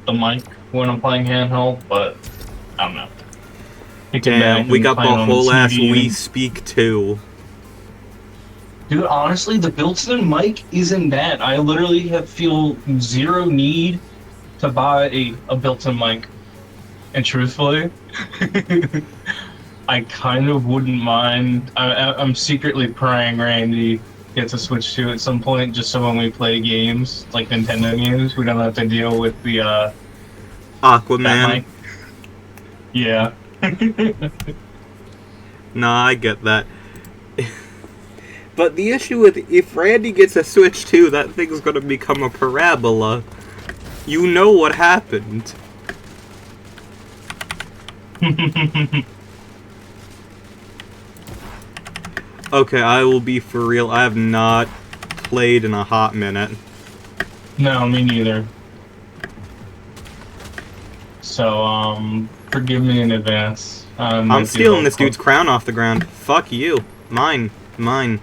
the mic when I'm playing handheld, but I don't know. Damn, we got the whole ass Wii and... Speak 2. Dude, honestly, the built-in mic isn't bad. I literally feel zero need to buy a built-in mic. And truthfully, I kind of wouldn't mind. I'm secretly praying Randy gets a Switch 2 at some point, just so when we play games, like Nintendo games, we don't have to deal with the, Aquaman. Yeah. Nah, I get that. But the issue with, if Randy gets a Switch 2, that thing's gonna become a parabola. You know what happened. Okay, I will be for real. I have not played in a hot minute. No, me neither. So, forgive me in advance. I'm stealing this dude's crown off the ground. Fuck you. Mine. Mine.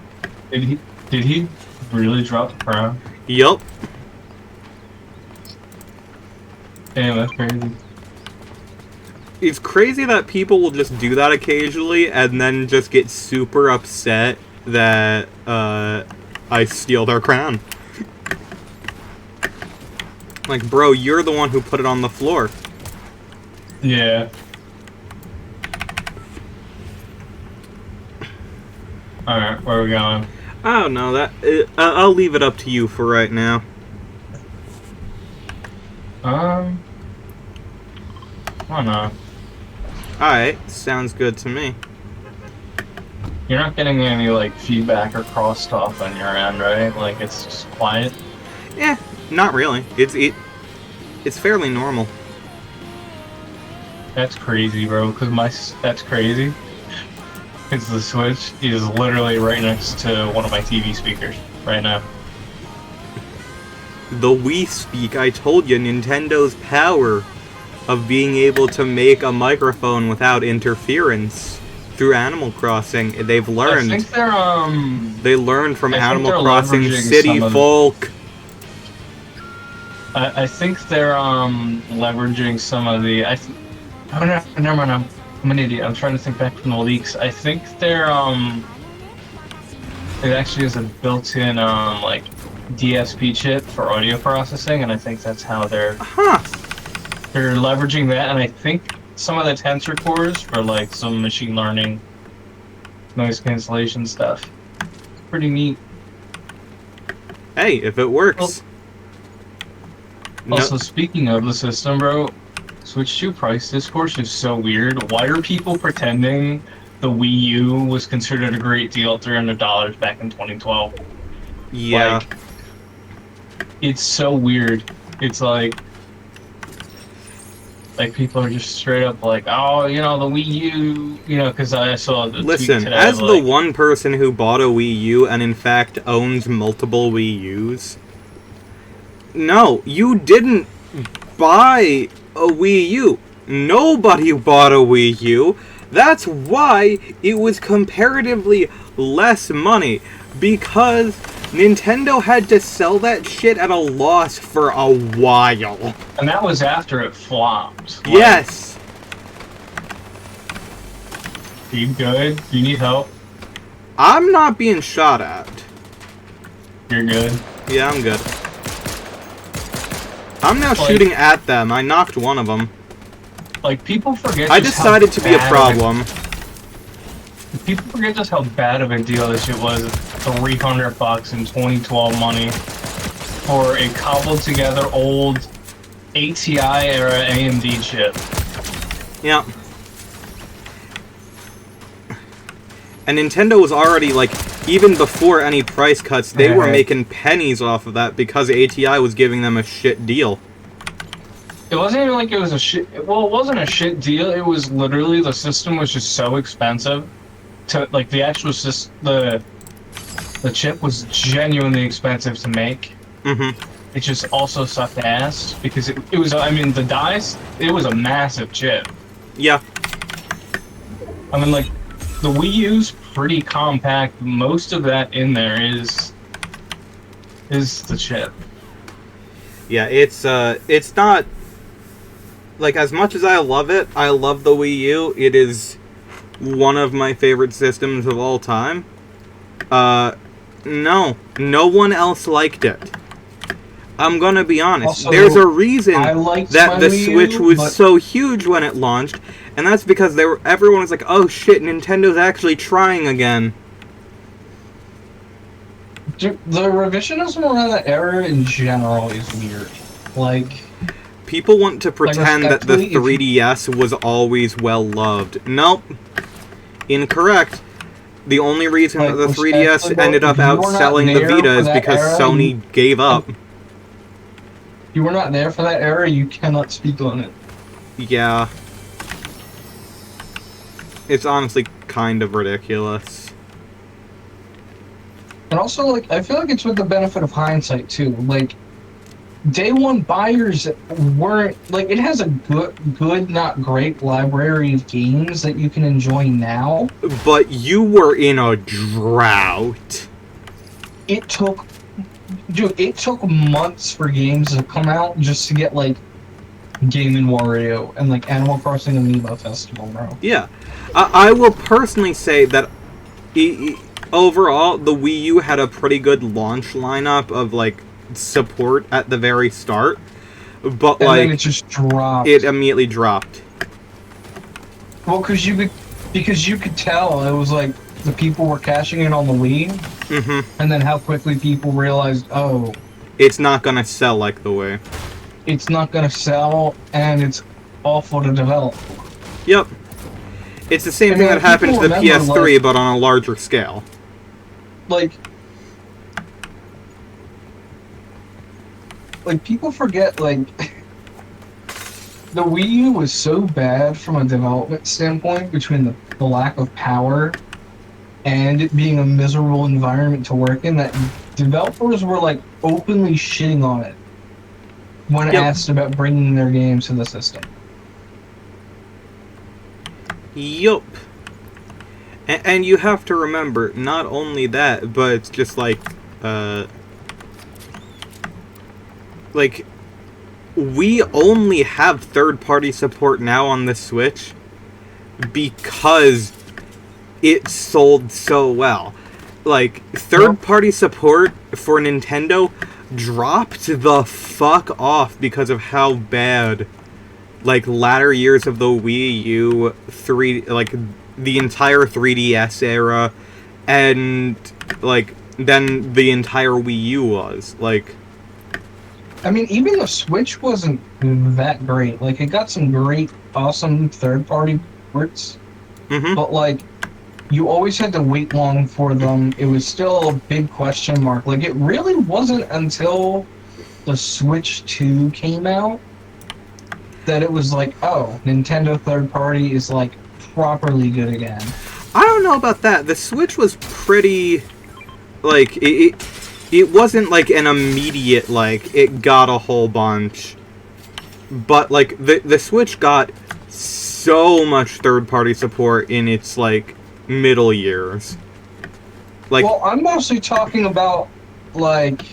Did he really drop the crown? Yup. Damn, that's crazy. It's crazy that people will just do that occasionally and then just get super upset that I steal their crown. Like, bro, you're the one who put it on the floor. Yeah. Alright, where are we going? I don't know. I'll leave it up to you for right now. Why not? Alright, sounds good to me. You're not getting any, like, feedback or crosstalk on your end, right? Like, it's just quiet? Yeah, not really. It's fairly normal. That's crazy, bro, that's crazy. Because the Switch is literally right next to one of my TV speakers right now. The Wii Speak, I told you, Nintendo's power of being able to make a microphone without interference through Animal Crossing. They've learned. I think they're, They learned from Animal Crossing City Folk. I think they're, leveraging some of the... Oh, no, never mind, I'm an idiot. I'm trying to think back from the leaks. I think they're, it actually is a built-in, like, DSP chip for audio processing, and I think that's how they're... Huh. They're leveraging that, and I think some of the tensor cores for, like, some machine learning, noise cancellation stuff. Pretty neat. Hey, if it works. Also, speaking of the system, bro, Switch 2 price discourse is so weird. Why are people pretending the Wii U was considered a great deal, $300 back in 2012? Yeah. Like, it's so weird. It's like people are just straight up like, oh, you know, the Wii U, you know, because I saw the tweet Listen, today, as like, the one person who bought a Wii U and in fact owns multiple Wii U's, no, you didn't buy a Wii U. Nobody bought a Wii U. That's why it was comparatively less money, because Nintendo had to sell that shit at a loss for a while. and that was after it flopped. Like, Yes. Are you good? Do you need help? I'm not being shot at. You're good. Yeah, I'm good. I'm now shooting at them. I knocked one of them. Like, people forget. I decided to be a problem. People forget just how bad of a deal this shit was. $300 in 2012 money for a cobbled together old ATI era AMD chip. Yeah. And Nintendo was already, like, even before any price cuts, they were making pennies off of that because ATI was giving them a shit deal. It wasn't even like it was a shit... Well, it wasn't a shit deal. It was literally the system was just so expensive. To, like, the actual the chip was genuinely expensive to make. Mm-hmm. It just also sucked ass because it was... I mean, the dice, it was a massive chip. Yeah. I mean, like, the Wii U's pretty compact. Most of that in there is the chip. Yeah, it's not like, as much as I love it, I love the Wii U. It is one of my favorite systems of all time. No one else liked it. I'm gonna be honest. Also, There's a reason I liked that my the Wii Switch U, was but- so huge when it launched, and that's because everyone was like, "Oh shit, Nintendo's actually trying again." Dude, the revisionism around that era in general is weird. Like, People want to pretend that the respectfully, if you- 3DS was always well loved. Nope. Incorrect. The only reason Like, that the 3DS respectfully, ended though, up if you were not outselling the there Vita for is that because era, Sony gave up. you were not there for that era, you cannot speak on it. Yeah. It's honestly kind of ridiculous. And also, like, I feel like it's with the benefit of hindsight, too. Like, day one buyers weren't, like, it has a good, not great library of games that you can enjoy now. But you were in a drought. It took months for games to come out just to get, like, Game & Wario and, like, Animal Crossing Amiibo Festival, bro. Yeah. I will personally say that overall, the Wii U had a pretty good launch lineup of, like, support at the very start. But, And like, then it just dropped. it immediately dropped. Well, because you could tell it was like the people were cashing in on the Wii, Mm-hmm. and then how quickly people realized, oh, It's not gonna sell like the Wii. it's not gonna sell, and it's awful to develop. Yep. It's the same And thing then that happened to the people remember, PS3, like- but on a larger scale. Like people forget, like the Wii U was so bad from a development standpoint between the lack of power and it being a miserable environment to work in that developers were like openly shitting on it when Yep. asked about bringing their games to the system. Yup. And you have to remember, not only that, but it's just like, we only have third-party support now on the Switch because it sold so well. Like, third-party support for Nintendo dropped the fuck off because of how bad, like, latter years of the Wii U, the entire 3DS era, and, like, then the entire Wii U was. Like, I mean, even the Switch wasn't that great. Like, it got some great, awesome third-party ports, mhm. but like, you always had to wait long for them. It was still a big question mark. Like, it really wasn't until the Switch 2 came out that it was like, oh, Nintendo third party is like properly good again. I don't know about that. The Switch was pretty, like, it wasn't like an immediate, like, it got a whole bunch. But, like, the Switch got so much third-party support in its, like, middle years. Like, Well, I'm mostly talking about like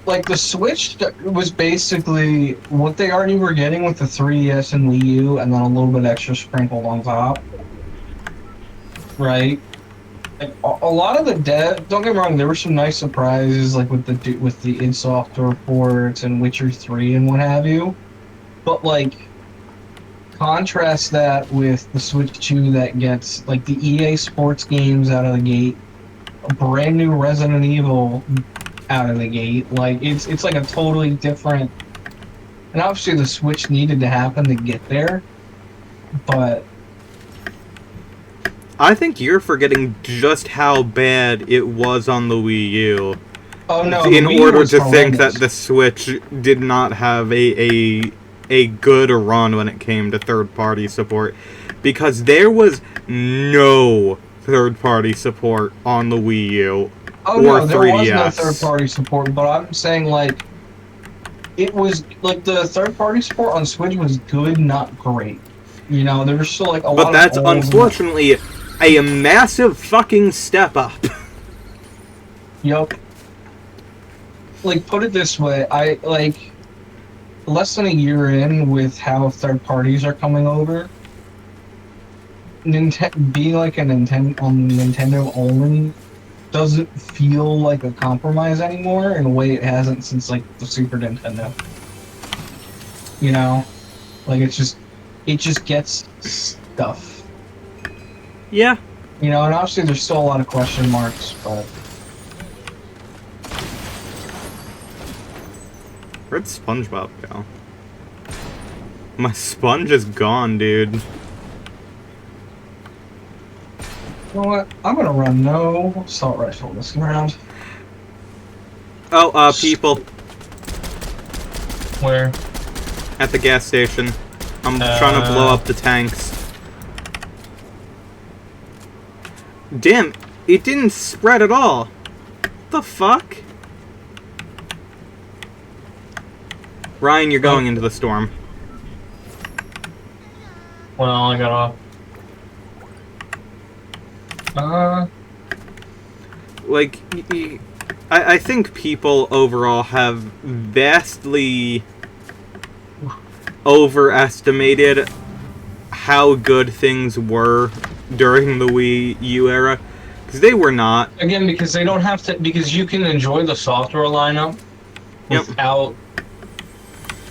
the Switch was basically what they already were getting with the 3DS and Wii U, and then a little bit extra sprinkled on top. Right? Like a lot of the don't get me wrong, there were some nice surprises, like with the id Software ports and Witcher 3 and what have you. But like, contrast that with the Switch 2 that gets like the EA Sports games out of the gate, a brand new Resident Evil out of the gate. Like it's like a totally different. And obviously the Switch needed to happen to get there, but I think you're forgetting just how bad it was on the Wii U. oh no, In the Wii U order was to think that horrendous. the Switch did not have a good run when it came to third-party support, because there was no third-party support on the Wii U Oh or no, there was 3DS. no third-party support, but I'm saying like it was like the third-party support on Switch was good, not great. You know, there was still like a lot But of that's old- unfortunately a massive fucking step up. Yup. Like, put it this way, less than a year in with how third parties are coming over, being like a Nintendo only doesn't feel like a compromise anymore in a way it hasn't since like the Super Nintendo. You know, like it just gets stuff. Yeah. You know, and obviously there's still a lot of question marks, but Where'd SpongeBob go? My sponge is gone, dude. you know what? I'm gonna run no assault rifle this round. Oh, people. Where? At the gas station. I'm trying to blow up the tanks. Damn, it didn't spread at all. What the fuck? Ryan, you're going into the storm. Well, I got off. Like, I think people overall have vastly overestimated how good things were during the Wii U era, because they were not. Again, because they don't have to, because you can enjoy the software lineup without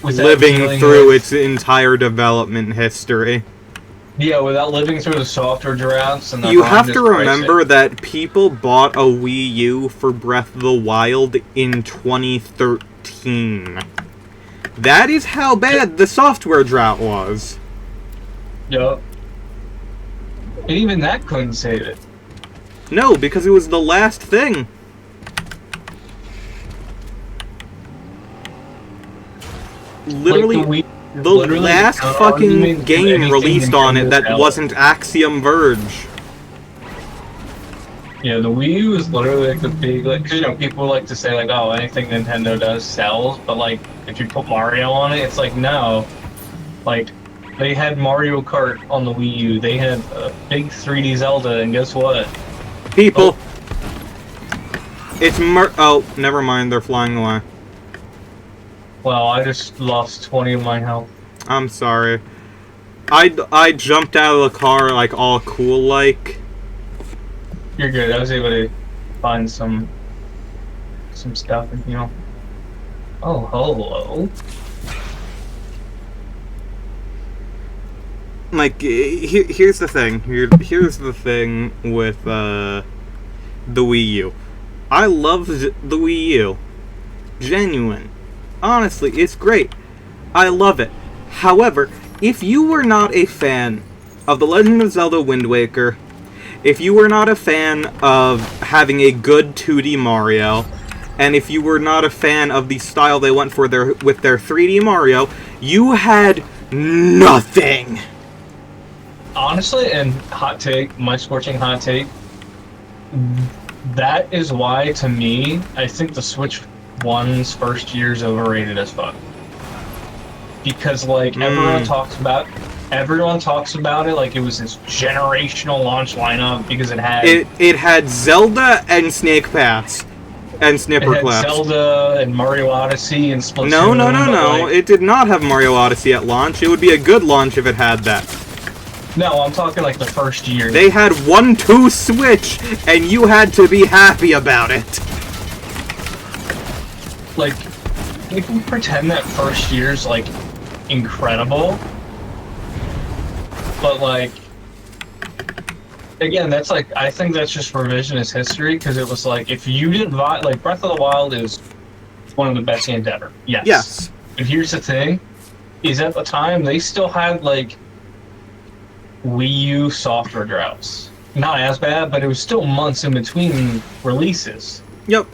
living through its entire development history. Yeah, without living through the software drafts and the You have to remember that people bought a Wii U for Breath of the Wild in 2013. That is how bad the software drought was. Yup. And even that couldn't save it. No, because it was the last thing. Literally, Like the last fucking game released on it that wasn't Axiom Verge. Yeah, the Wii U is literally like the big, like, 'cause, you know, people like to say, like, oh, anything Nintendo does sells, but, like, if you put Mario on it, it's like, no. Like, they had Mario Kart on the Wii U, they had a big 3D Zelda, and guess what? People! It's oh, never mind, they're flying away. Well, I just lost 20 of my health. I'm sorry. I jumped out of the car, like, all cool-like. You're good. I was able to find some stuff, and, you know. Oh, hello. Like, here's the thing. Here's the thing with the Wii U. I love the Wii U. Genuine. Honestly, it's great. I love it. However, if you were not a fan of The Legend of Zelda Wind Waker, if you were not a fan of having a good 2D Mario, and if you were not a fan of the style they went for with their 3D Mario, you had nothing. Honestly, and hot take, my scorching hot take, that is why, to me, I think the Switch 1's first year is overrated as fuck. Because, like, everyone talks about it like it was this generational launch lineup because it had... It had Zelda and Snake Pass. And Snipper Claps. It had Zelda and Mario Odyssey and Splatoon. No. Like, it did not have Mario Odyssey at launch. It would be a good launch if it had that. No, I'm talking like the first year. They had 1-2 Switch, and you had to be happy about it. Like, you can pretend that first year's, like, incredible. But, like, again, that's like, I think that's just revisionist history, because it was like, if you didn't buy, like, Breath of the Wild is one of the best games ever. Yes. But here's the thing, is at the time, they still had, like, Wii U software droughts. Not as bad, but it was still months in between releases. Yep.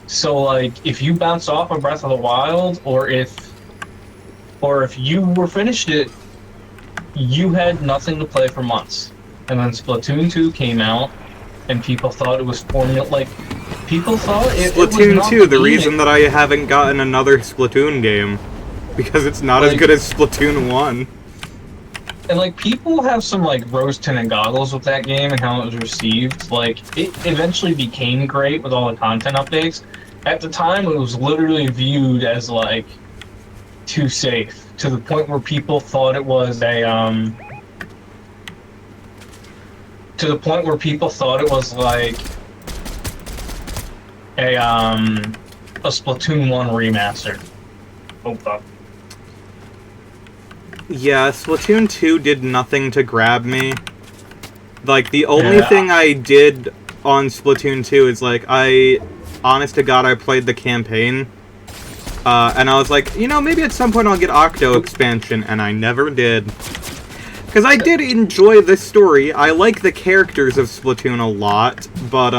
So, like, if you bounce off of Breath of the Wild, or if you were finished it, you had nothing to play for months. And then Splatoon 2 came out, and people thought it was people thought it was Splatoon 2, the reason that I haven't gotten another Splatoon game. Because it's not as good as Splatoon 1. And, like, people have some, like, rose-tinted goggles with that game and how it was received. Like, it eventually became great with all the content updates. At the time, it was literally viewed as, like, too safe to the point where people thought it was a to the point where people thought it was like a Splatoon 1 remaster. Oh fuck. Yeah, Splatoon 2 did nothing to grab me. Like, the only thing I did on Splatoon 2 is, like, honest to God, I played the campaign. And I was like, you know, maybe at some point I'll get Octo expansion, and I never did. Because I did enjoy the story. I like the characters of Splatoon a lot, but,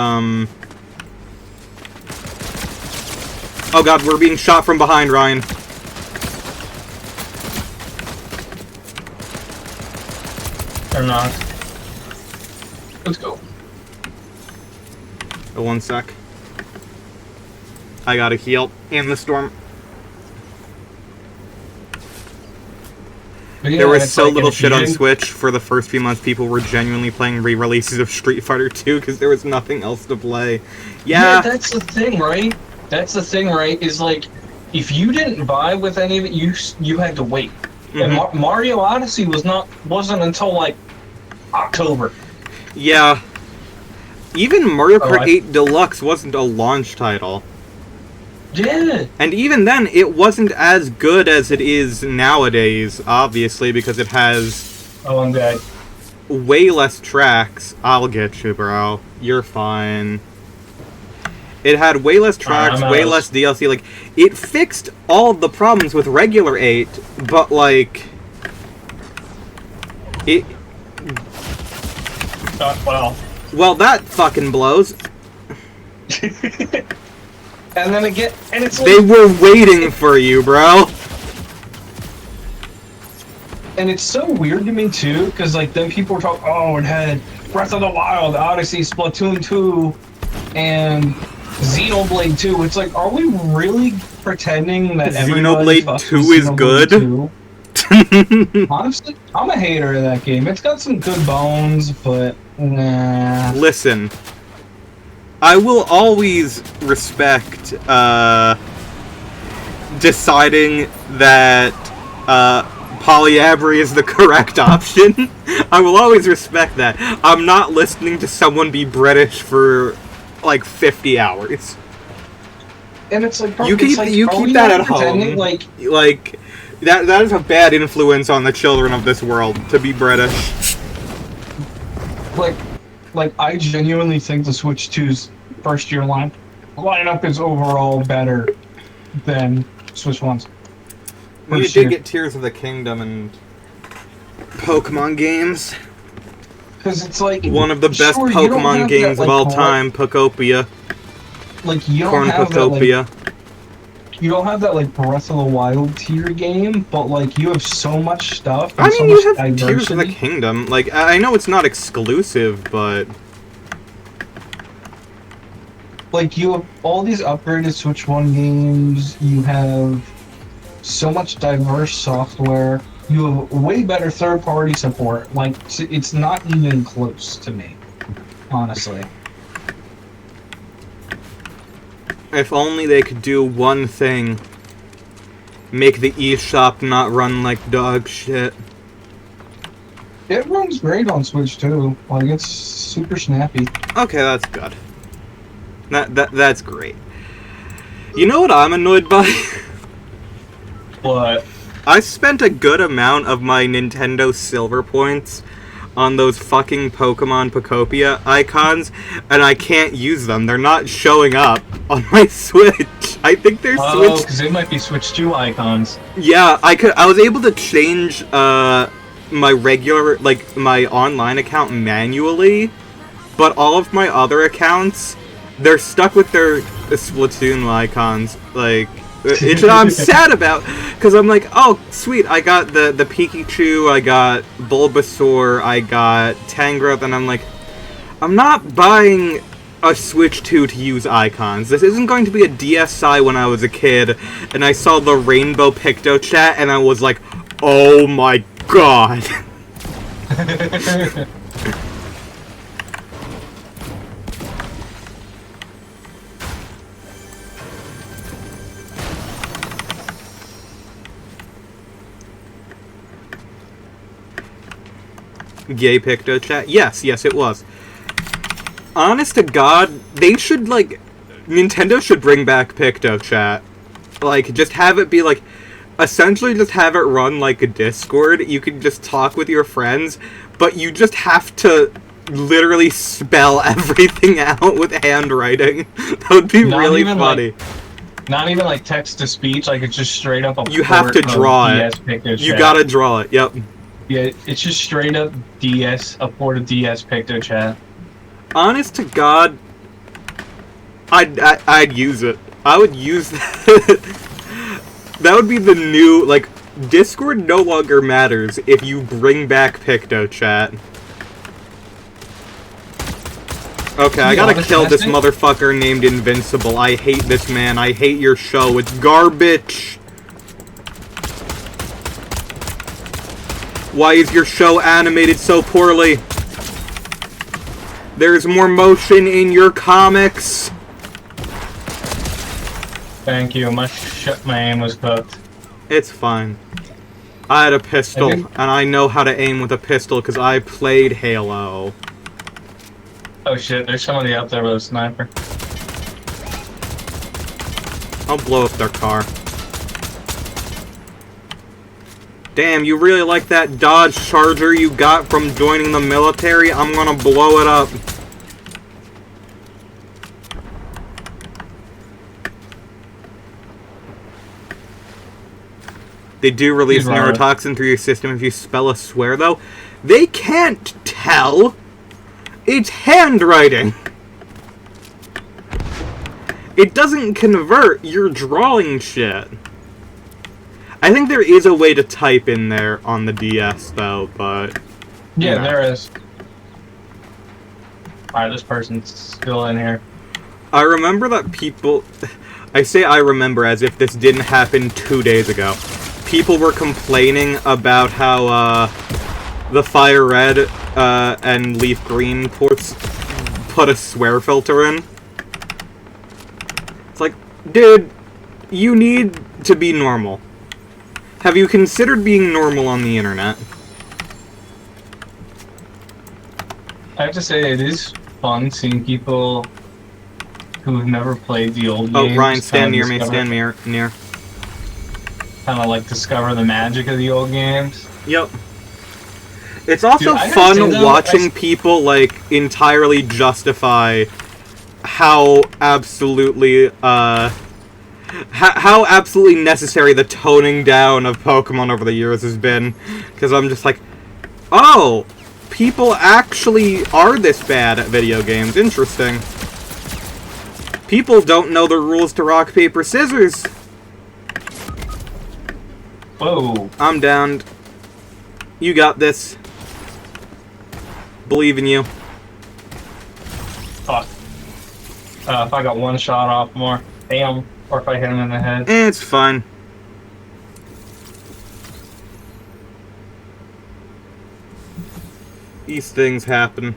oh god, we're being shot from behind, Ryan. Or not. Let's go. Oh, 1 sec. I gotta heal in the storm. Yeah, there was so like little shit on Switch for the first few months. People were genuinely playing re-releases of Street Fighter 2 because there was nothing else to play. Yeah, that's the thing, right? That's the thing, right? Is like, if you didn't buy with any of it, you had to wait. Mm-hmm. And Mario Odyssey wasn't until like October. Yeah. Even Mario Kart 8 Deluxe wasn't a launch title. Yeah. And even then, it wasn't as good as it is nowadays, obviously, because it has... Oh, I'm dead. Way less tracks. I'll get you, bro. You're fine. It had way less tracks, way less DLC. Like, it fixed all of the problems with regular 8, but, like... It... Well, that fucking blows. And then again, and it's like, they were waiting for you, bro. And it's so weird to me too, because like then people were talking, oh, it had Breath of the Wild, Odyssey, Splatoon 2, and Xenoblade 2. It's like, are we really pretending that Xenoblade 2 is good? 2? Honestly, I'm a hater of that game. It's got some good bones, but nah. Listen, I will always respect deciding that polyamory is the correct option. I will always respect that. I'm not listening to someone be British for like 50 hours. And it's like, bro, you keep that at home. Like that is a bad influence on the children of this world to be British. Like I genuinely think the Switch 2's first year lineup is overall better than Switch 1's. You did get Tears of the Kingdom and Pokemon games. Because it's like... One of the best Pokemon games of all time, Pokopia. Like, you don't have that, like... You don't have that, like, Breath of the Wild tier game, but, like, you have so much stuff and so much diversity. Tears of the Kingdom. Like, I know it's not exclusive, but... Like, you have all these upgraded Switch 1 games, you have so much diverse software, you have way better third-party support. Like, it's not even close to me, honestly. If only they could do one thing. Make the eShop not run like dog shit. It runs great on Switch too. Like, it's super snappy. Okay, that's good. That's great. You know what I'm annoyed by? What? I spent a good amount of my Nintendo Silver points on those fucking Pokemon Pokopia icons, and I can't use them. They're not showing up on my Switch. I think they're Switch... Oh, because they might be Switch 2 icons. Yeah, I was able to change my regular, like, my online account manually, but all of my other accounts, they're stuck with their Splatoon icons, like... Which I'm sad about, because I'm like, oh, sweet, I got the Pikachu, I got Bulbasaur, I got Tangrowth, and I'm like, I'm not buying a Switch 2 to use icons. This isn't going to be a DSi when I was a kid, and I saw the Rainbow Pictochat, and I was like, oh my god. Gay Picto Chat? Yes, it was. Honest to God, they should, like... Nintendo should bring back Picto Chat. Like, just have it be, like... Essentially just have it run like a Discord. You can just talk with your friends, but you just have to literally spell everything out with handwriting. That would be really funny. Not even like text to speech, like it's just straight up a You have to draw it. You gotta draw it, yep. Yeah, it's just straight up a port of DS Picto Chat. Honest to God, I'd use it. I would use that. That would be the new, like, Discord no longer matters if you bring back Picto Chat. Okay, I gotta kill this motherfucker named Invincible. I hate this man. I hate your show. It's garbage. Why is your show animated so poorly? There's more motion in your comics. Thank you. My aim was cooked. It's fine. I had a pistol, and I know how to aim with a pistol because I played Halo. Oh shit, there's somebody out there with a sniper. I'll blow up their car. Damn, you really like that Dodge Charger you got from joining the military? I'm gonna blow it up. They do release neurotoxin through your system if you spell a swear, though. They can't tell. It's handwriting. It doesn't convert. You're drawing shit. I think there is a way to type in there on the DS, though, but... Yeah, there is. Alright, this person's still in here. I remember that people... I say I remember as if this didn't happen 2 days ago. People were complaining about how, the Fire Red, and Leaf Green ports put a swear filter in. It's like, dude, you need to be normal. Have you considered being normal on the internet? I have to say, it is fun seeing people who've never played the old games. Oh, Ryan, stand near me, stand near. Kind of like discover the magic of the old games. Yep. It's also fun watching people, like, entirely justify how absolutely, how absolutely necessary the toning down of Pokemon over the years has been. Because I'm just like, oh, people actually are this bad at video games. Interesting. People don't know the rules to rock, paper, scissors. Whoa. I'm downed. You got this. Believe in you. Fuck. If I got one shot off more. Damn. Or if I hit him in the head. It's fine. These things happen.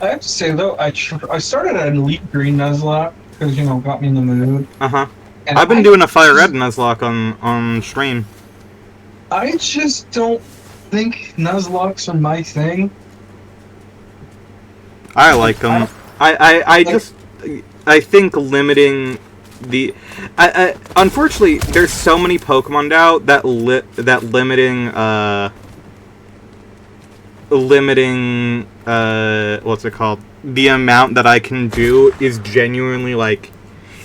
I have to say, though, I started at Elite Green Nuzlocke because, you know, got me in the mood. Uh-huh. I've been doing a Fire Red Nuzlocke on stream. I just don't think Nuzlocks are my thing. I like them. I think limiting the... unfortunately, there's so many Pokemon now that limiting what's it called? The amount that I can do is genuinely, like...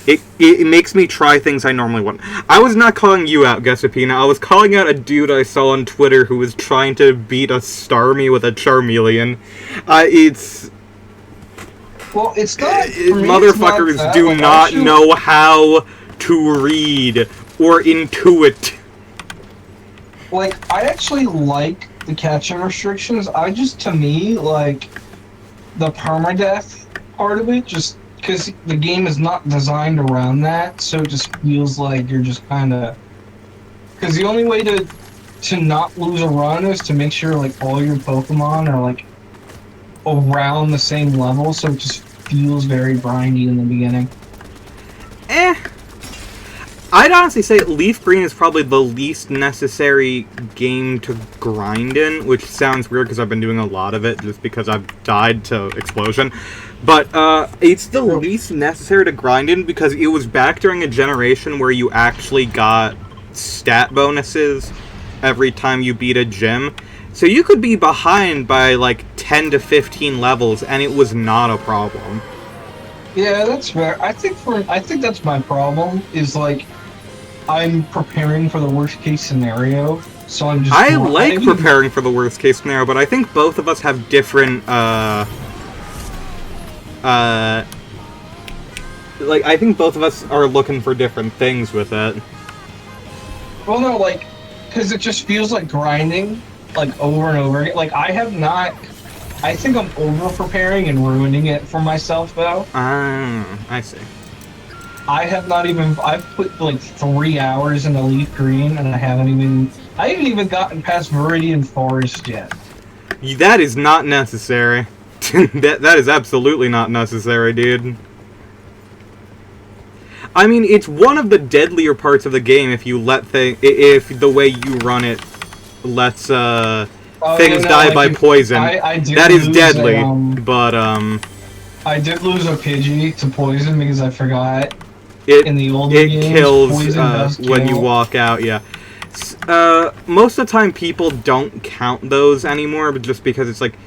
It makes me try things I normally wouldn't. I was not calling you out, Gessapina. I was calling out a dude I saw on Twitter who was trying to beat a Starmie with a Charmeleon. It's... Well, it's not... Motherfuckers do not know how to read or intuit. Like, I actually like the catching restrictions. To me, like, the permadeath part of it, just... Because the game is not designed around that, so it just feels like you're just kind of... Because the only way to not lose a run is to make sure, like, all your Pokemon are, like, around the same level, so it just feels very grindy in the beginning. I'd honestly say Leaf Green is probably the least necessary game to grind in, which sounds weird because I've been doing a lot of it just because I've died to Explosion. But it's the least necessary to grind in because it was back during a generation where you actually got stat bonuses every time you beat a gym. So you could be behind by like 10 to 15 levels and it was not a problem. Yeah, that's fair. I think that's my problem, is like I'm preparing for the worst case scenario, so I'm just I like preparing for the worst case scenario, but I think both of us have different like, I think both of us are looking for different things with it. Well, no, like, because it just feels like grinding, like, over and over again. Like, I think I'm over-preparing and ruining it for myself, though. I see. I've put, like, 3 hours in the Leaf Green, and I haven't even gotten past Viridian Forest yet. That is not necessary. that is absolutely not necessary, dude. I mean, it's one of the deadlier parts of the game if the way you run it lets things die by poison. That is deadly, but I did lose a Pidgey to poison because I forgot. In the older games, kills when you walk out. Yeah. Most of the time, people don't count those anymore, but just because it's like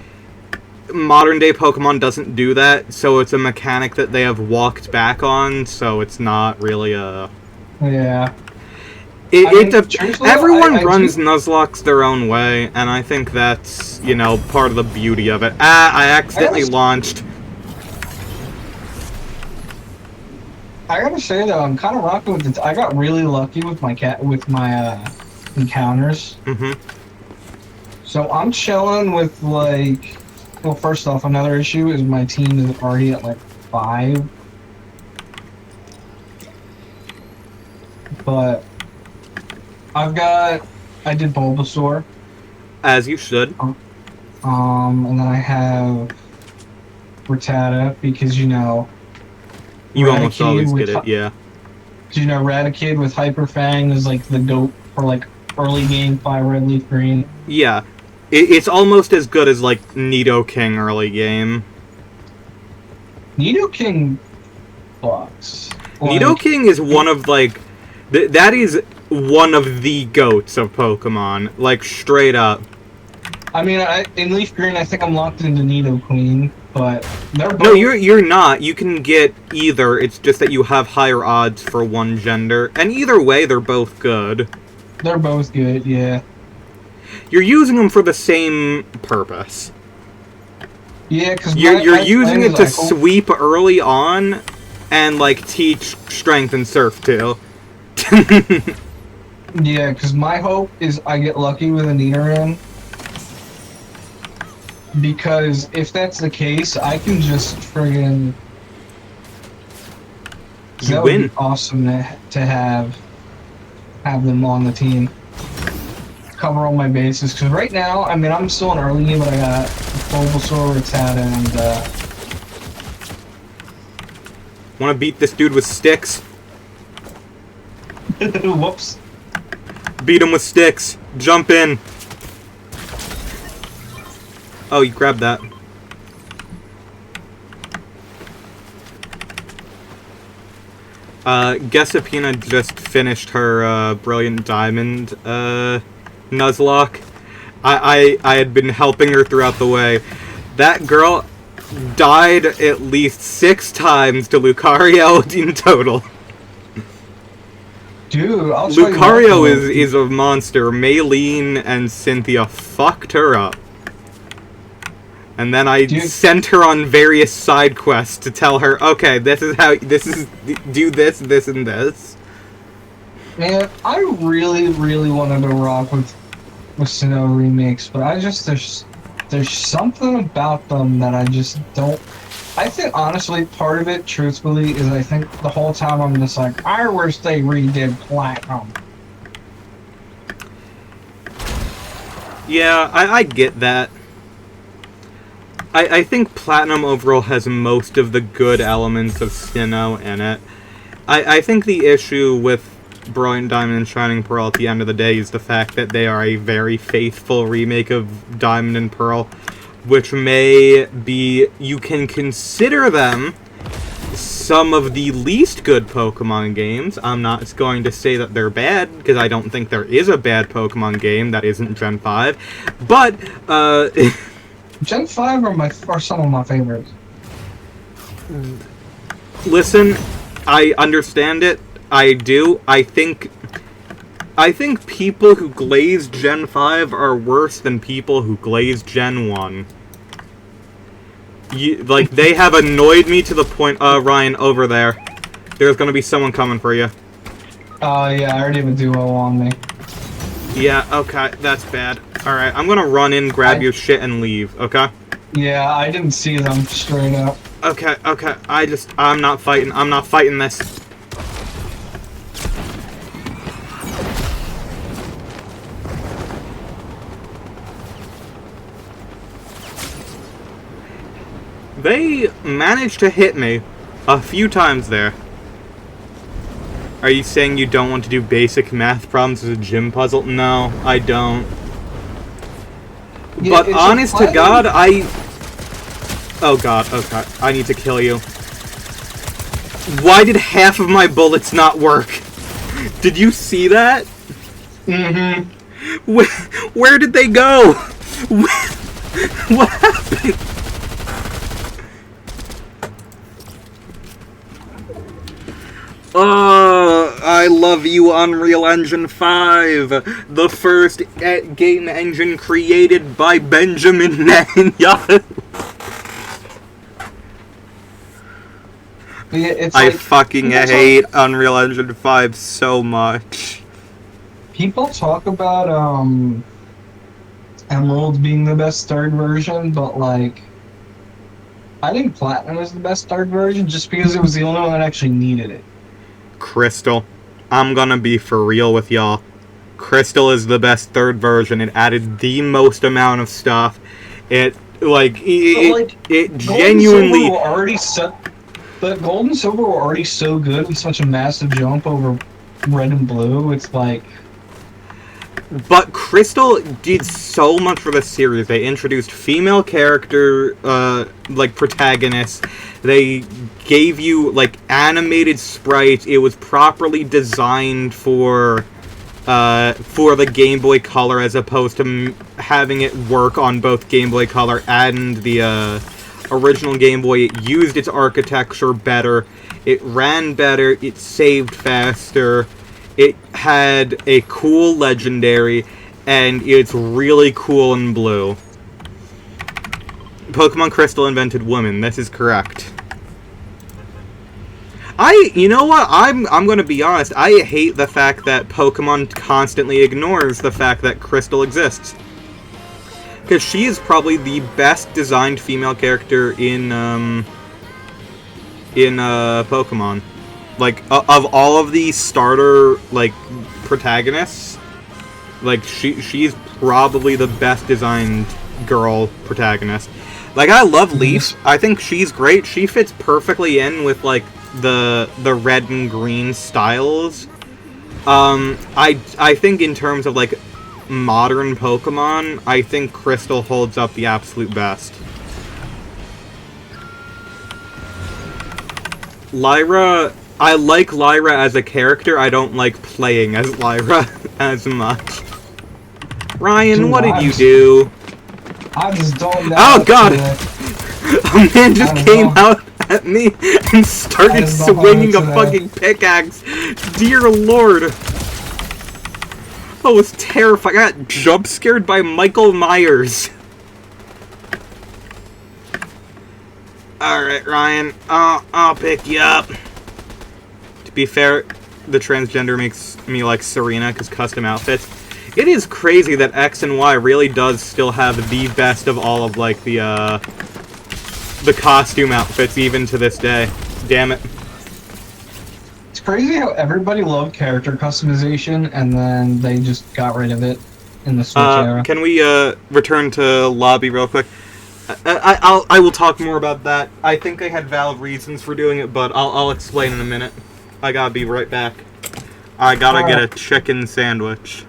modern day Pokemon doesn't do that, so it's a mechanic that they have walked back on. So it's not really a yeah. Everyone runs Nuzlocke their own way, and I think that's, part of the beauty of it. I accidentally launched. I gotta say though, I'm kind of rocking with it. I got really lucky with my encounters. Mm-hmm. So I'm chilling with like. Well, first off, another issue is my team is already at like 5. But I did Bulbasaur. As you should. And then I have Rattata because, You almost always get it, yeah. Because, Raticate with Hyper Fang is like the GOAT for like early game 5 Red Leaf Green. Yeah. It's almost as good as like Nidoking early game. Nidoking bucks. Nidoking is one of like... that is one of the GOATs of Pokemon. Like, straight up. I mean, in Leaf Green, I think I'm locked into Nidoqueen, but they're both... No, you're not. You can get either. It's just that you have higher odds for one gender. And either way, they're both good. They're both good, yeah. You're using them for the same purpose. Yeah, because you're using it to sweep early on and, like, teach Strength and Surf, too. Yeah, because my hope is I get lucky with a Nidoran. Because if that's the case, I can just friggin'... You win. Would be awesome to have them on the team. Cover all my bases. Because right now, I mean, I'm still in early game, but I got Bulbasaur, Rattata, and... Want to beat this dude with sticks? Whoops. Beat him with sticks. Jump in. Oh, you grabbed that. Gessapina just finished her Brilliant Diamond Nuzlocke. I had been helping her throughout the way. That girl died at least 6 times to Lucario in total. Dude, I'll tell Lucario is a monster. Maylene and Cynthia fucked her up. And then I sent her on various side quests to tell her, okay, do this, this, and this. Man, I really, really wanted to rock with Sinnoh remakes, but there's something about them that I just don't... I think, honestly, part of it, truthfully, is I think the whole time I'm just like, I wish they redid Platinum. Yeah, I get that. I think Platinum overall has most of the good elements of Sinnoh in it. I think the issue with Brilliant Diamond and Shining Pearl at the end of the day is the fact that they are a very faithful remake of Diamond and Pearl, which may be, you can consider them some of the least good Pokemon games. I'm not going to say that they're bad, because I don't think there is a bad Pokemon game that isn't Gen 5, but, Gen 5 are some of my favorites. Listen, I understand it. I do. I think people who glaze Gen 5 are worse than people who glaze Gen 1. They have annoyed me to the point... Ryan, over there. There's gonna be someone coming for you. Oh, yeah, I already have a duo on me. Yeah, okay, that's bad. Alright, I'm gonna run in, grab your shit, and leave, okay? Yeah, I didn't see them straight up. Okay, I'm not fighting this. They managed to hit me a few times there. Are you saying you don't want to do basic math problems as a gym puzzle? No, I don't. Yeah, but honest to God, Oh god, okay. I need to kill you. Why did half of my bullets not work? Did you see that? Mm-hmm. Where did they go? What happened? I love you, Unreal Engine 5, the first game engine created by Benjamin Netanyahu. Yeah, I fucking hate Unreal Engine 5 so much. People talk about Emerald being the best third version, but like, I think Platinum is the best third version just because it was the only one that actually needed it. Crystal, I'm gonna be for real with y'all. Crystal is the best third version. It added the most amount of stuff. It genuinely But Gold and Silver were already so good with such a massive jump over Red and Blue. It's like... But Crystal did so much for the series. They introduced female character, protagonists. They gave you, animated sprites. It was properly designed for the Game Boy Color as opposed to having it work on both Game Boy Color and the, original Game Boy. It used its architecture better. It ran better. It saved faster. It had a cool legendary, and it's really cool in blue. Pokemon Crystal invented women. This is correct. You know what? I'm gonna be honest. I hate the fact that Pokemon constantly ignores the fact that Crystal exists. Because she is probably the best designed female character in Pokemon. Of all of the starter, protagonists, she's probably the best designed girl protagonist. I love Leaf. I think she's great. She fits perfectly in with, the red and green styles. I think in terms of, modern Pokemon, I think Crystal holds up the absolute best. Lyra, I like Lyra as a character. I don't like playing as Lyra as much. Ryan, what did you do? I just don't know. Oh god! A man just came out at me and started swinging a fucking pickaxe. Dear lord. I was terrified. I got jump scared by Michael Myers. Alright, Ryan. I'll pick you up. To be fair, the transgender makes me like Serena, because custom outfits. It is crazy that X and Y really does still have the best of all of, the costume outfits, even to this day. Damn it. It's crazy how everybody loved character customization, and then they just got rid of it in the Switch era. Can we, return to lobby real quick? I will talk more about that. I think I had valid reasons for doing it, but I'll explain in a minute. I gotta be right back. I gotta get a chicken sandwich.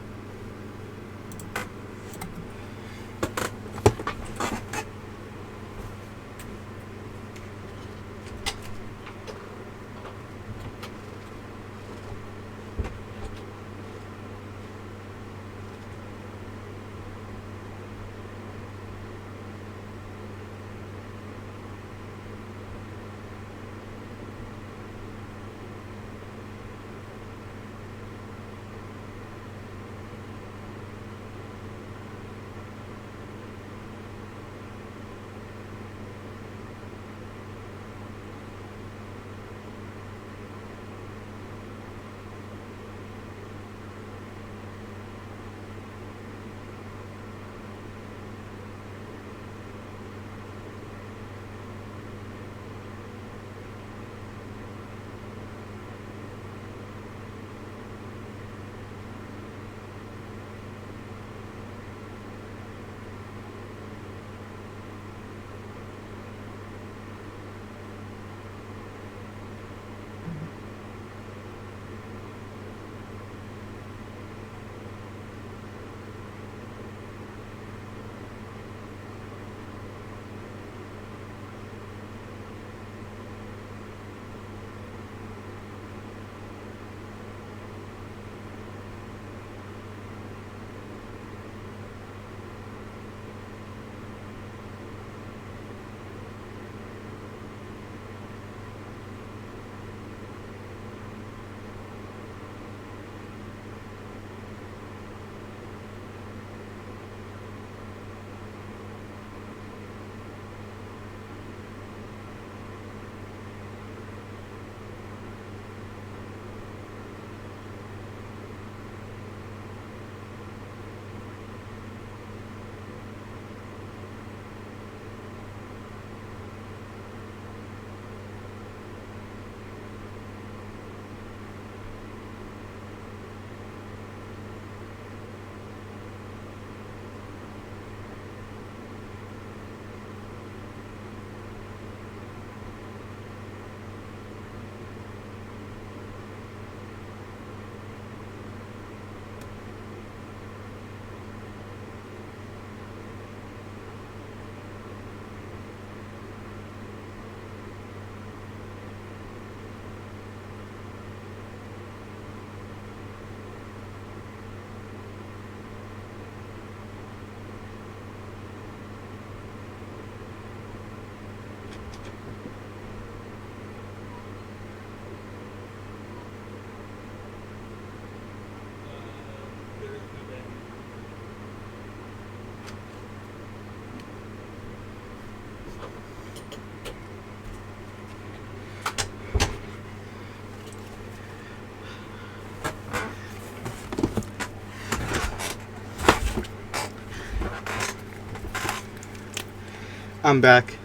I'm back.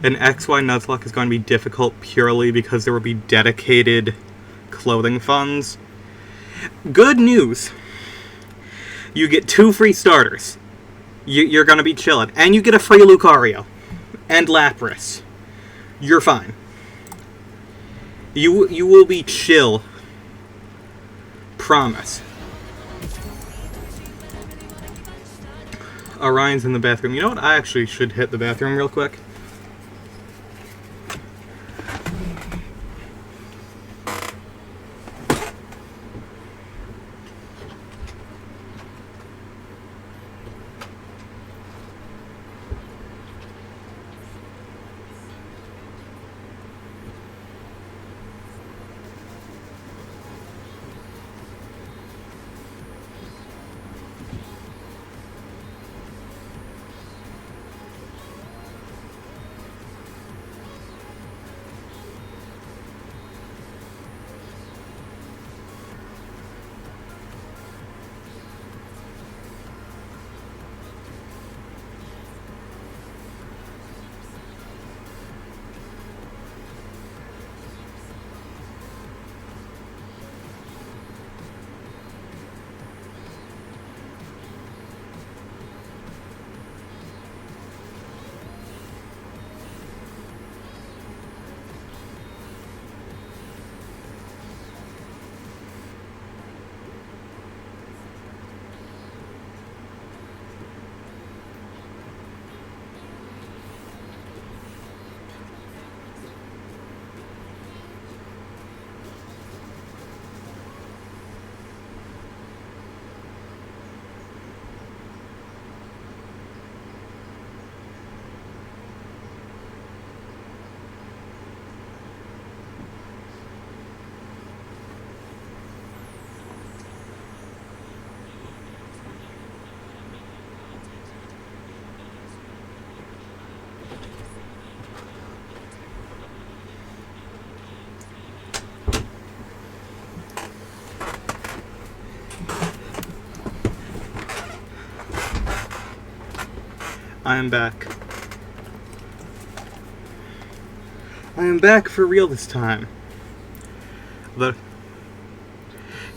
An XY Nuzlocke is going to be difficult purely because there will be dedicated clothing funds. Good news! You get 2 free starters. You're going to be chillin'. And you get a free Lucario. And Lapras. You're fine. You will be chill. Promise. Orion's in the bathroom. You know what? I actually should hit the bathroom real quick. I am back. I am back for real this time. Although,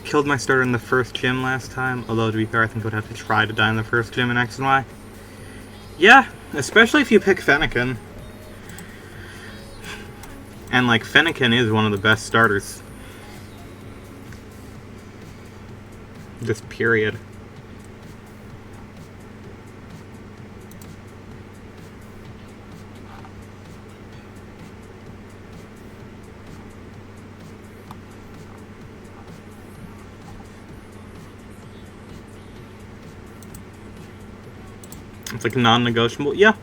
killed my starter in the first gym last time. Although, to be fair, I think I would have to try to die in the first gym in X and Y. Yeah, especially if you pick Fennekin. And, like, Fennekin is one of the best starters. Just period. It's like non-negotiable. Yeah.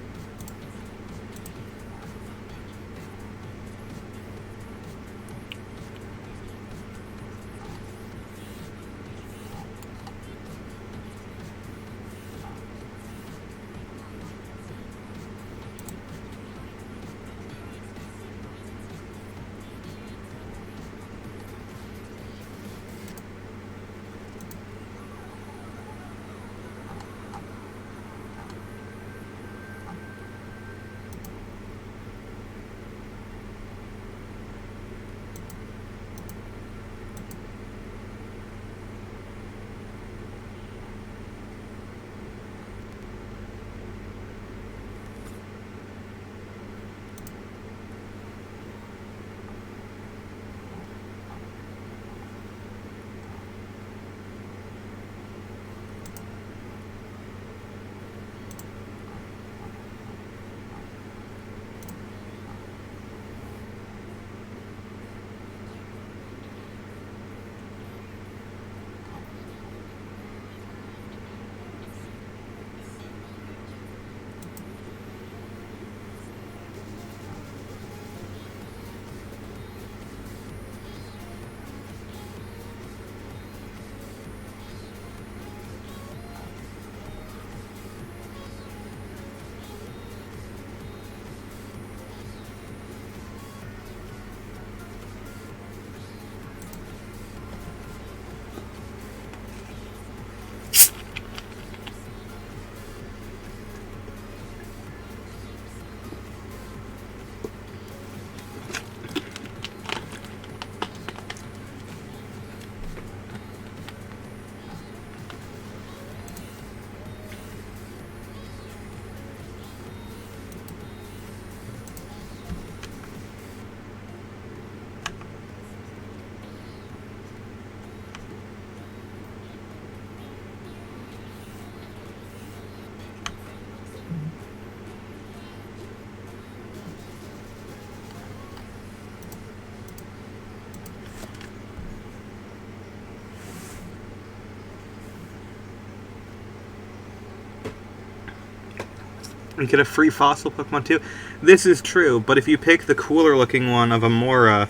You get a free fossil Pokemon too. This is true, but if you pick the cooler looking one of Amora,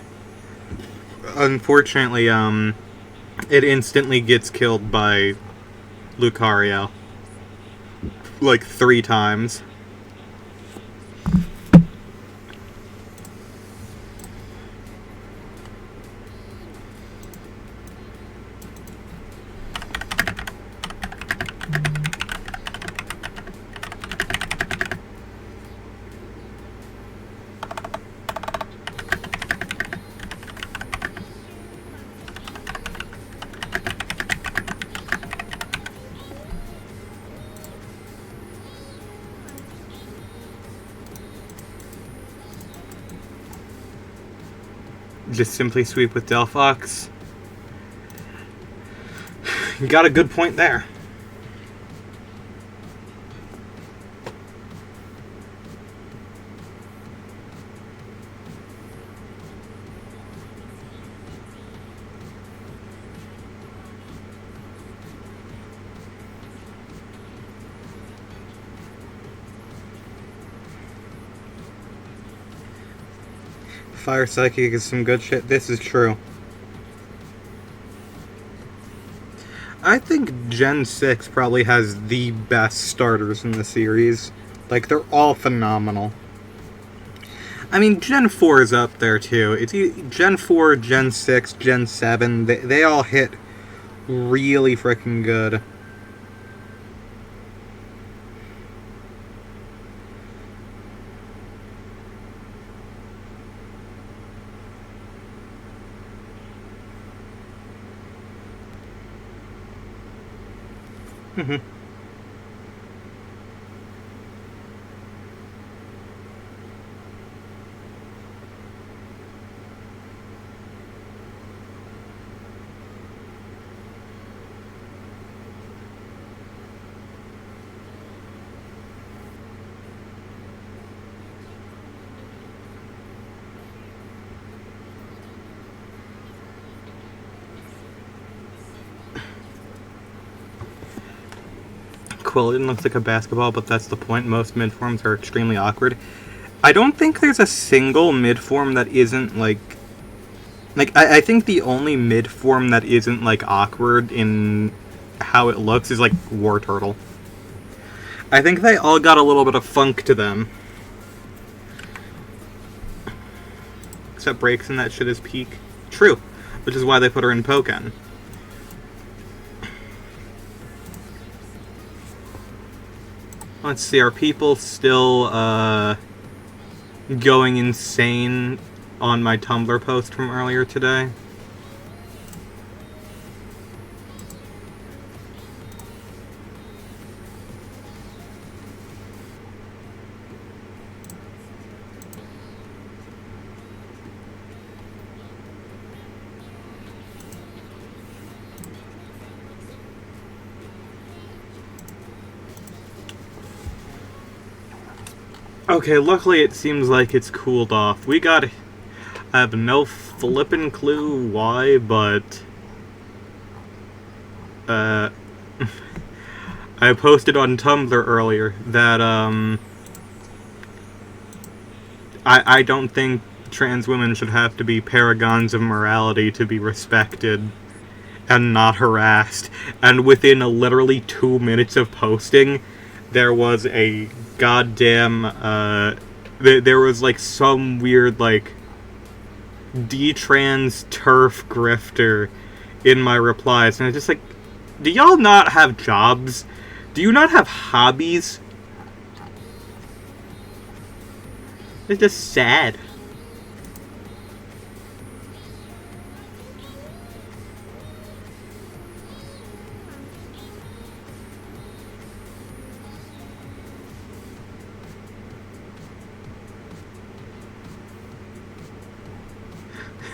unfortunately, it instantly gets killed by Lucario. Like 3 times. Just simply sweep with Delphox. You got a good point there. Fire Psychic is some good shit. This is true. I think Gen 6 probably has the best starters in the series. Like, they're all phenomenal. I mean, Gen 4 is up there, too. It's Gen 4, Gen 6, Gen 7. They all hit really freaking good. Mhm. Quillian looks like a basketball, but that's the point. Most mid-forms are extremely awkward. I don't think there's a single mid-form that isn't, like... I think the only mid-form that isn't, like, awkward in how it looks is, like, War Turtle. I think they all got a little bit of funk to them. Except Breaks and that shit is peak. True. Which is why they put her in Pokken. Let's see, are people still, going insane on my Tumblr post from earlier today? Okay, luckily it seems like it's cooled off. I have no flippin' clue why, but... I posted on Tumblr earlier that, I don't think trans women should have to be paragons of morality to be respected and not harassed. And within literally 2 minutes of posting, there was a goddamn, there was, like, some weird, like, D-trans turf grifter in my replies, and I was just like, do y'all not have jobs? Do you not have hobbies? It's just sad.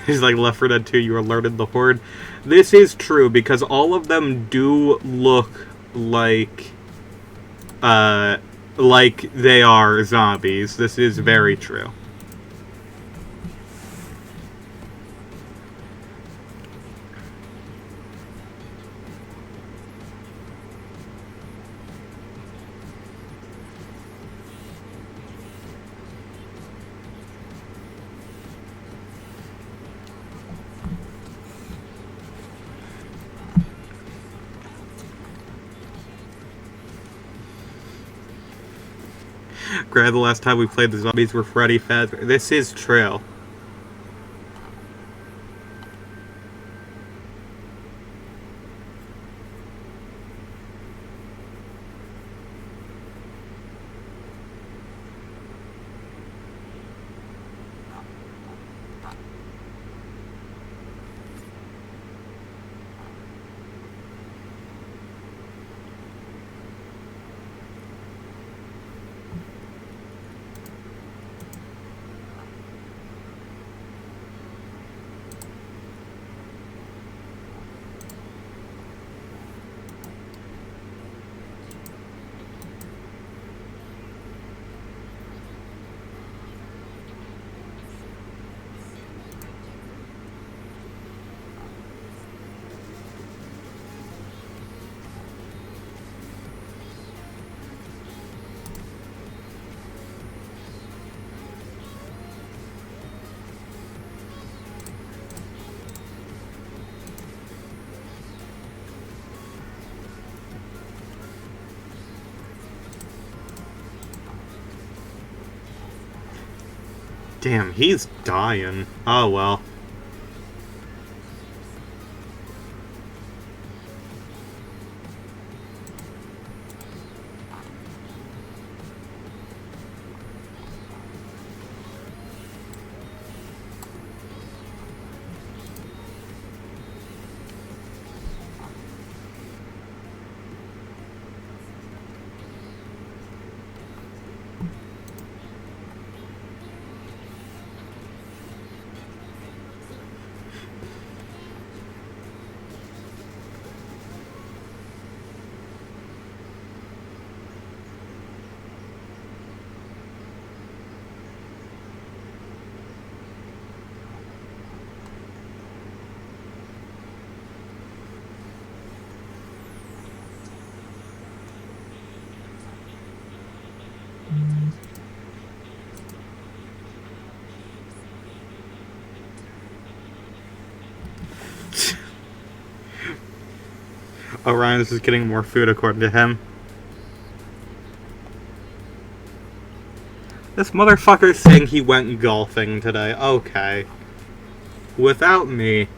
He's like, Left 4 Dead 2, you alerted the Horde. This is true, because all of them do look like they are zombies. This is very true. Grab the last time we played the zombies were Freddy Fazbear. This is true. Damn, he's dying. Oh well. Orion is just getting more food according to him. This motherfucker's saying he went golfing today. Okay. Without me.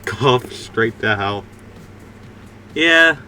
Golf straight to hell. Yeah.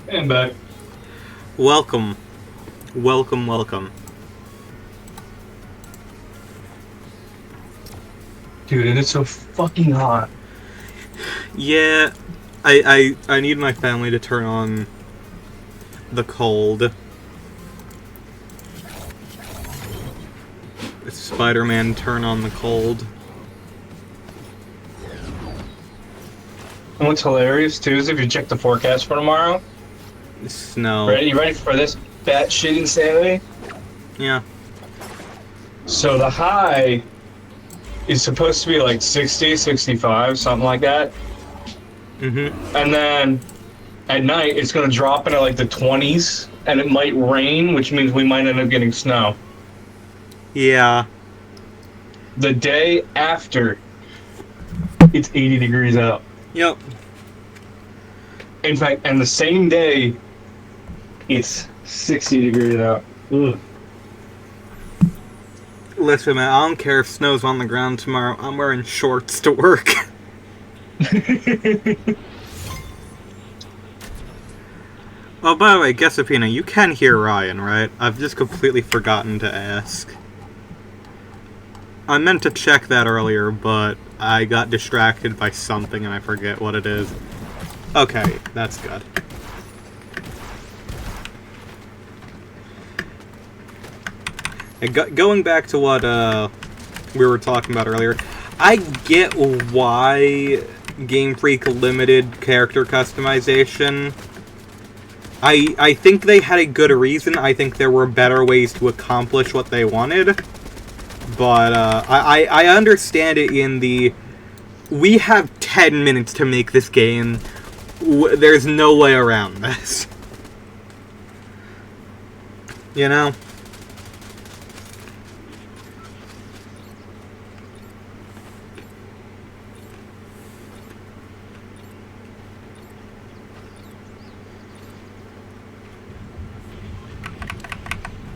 And back. Welcome. Welcome, welcome. Dude, it is so fucking hot. Yeah, I need my family to turn on the cold. Spider-Man, turn on the cold. And what's hilarious too is if you check the forecast for tomorrow. Snow. Ready? You ready for this batshit insanity? Yeah. So the high is supposed to be like 60, 65, something like that. Mm-hmm. And then at night it's gonna drop into like the 20s, and it might rain, which means we might end up getting snow. Yeah. The day after, it's 80 degrees out. Yep. In fact, and the same day, it's 60 degrees out. Ugh. Listen, man, I don't care if snow's on the ground tomorrow. I'm wearing shorts to work. Oh, by the way, Guessapina, you can hear Ryan, right? I've just completely forgotten to ask. I meant to check that earlier, but I got distracted by something and I forget what it is. Okay, that's good. And going back to what we were talking about earlier, I get why Game Freak limited character customization. I think they had a good reason. I think there were better ways to accomplish what they wanted. But I understand it in the, we have 10 minutes to make this game. There's no way around this. You know?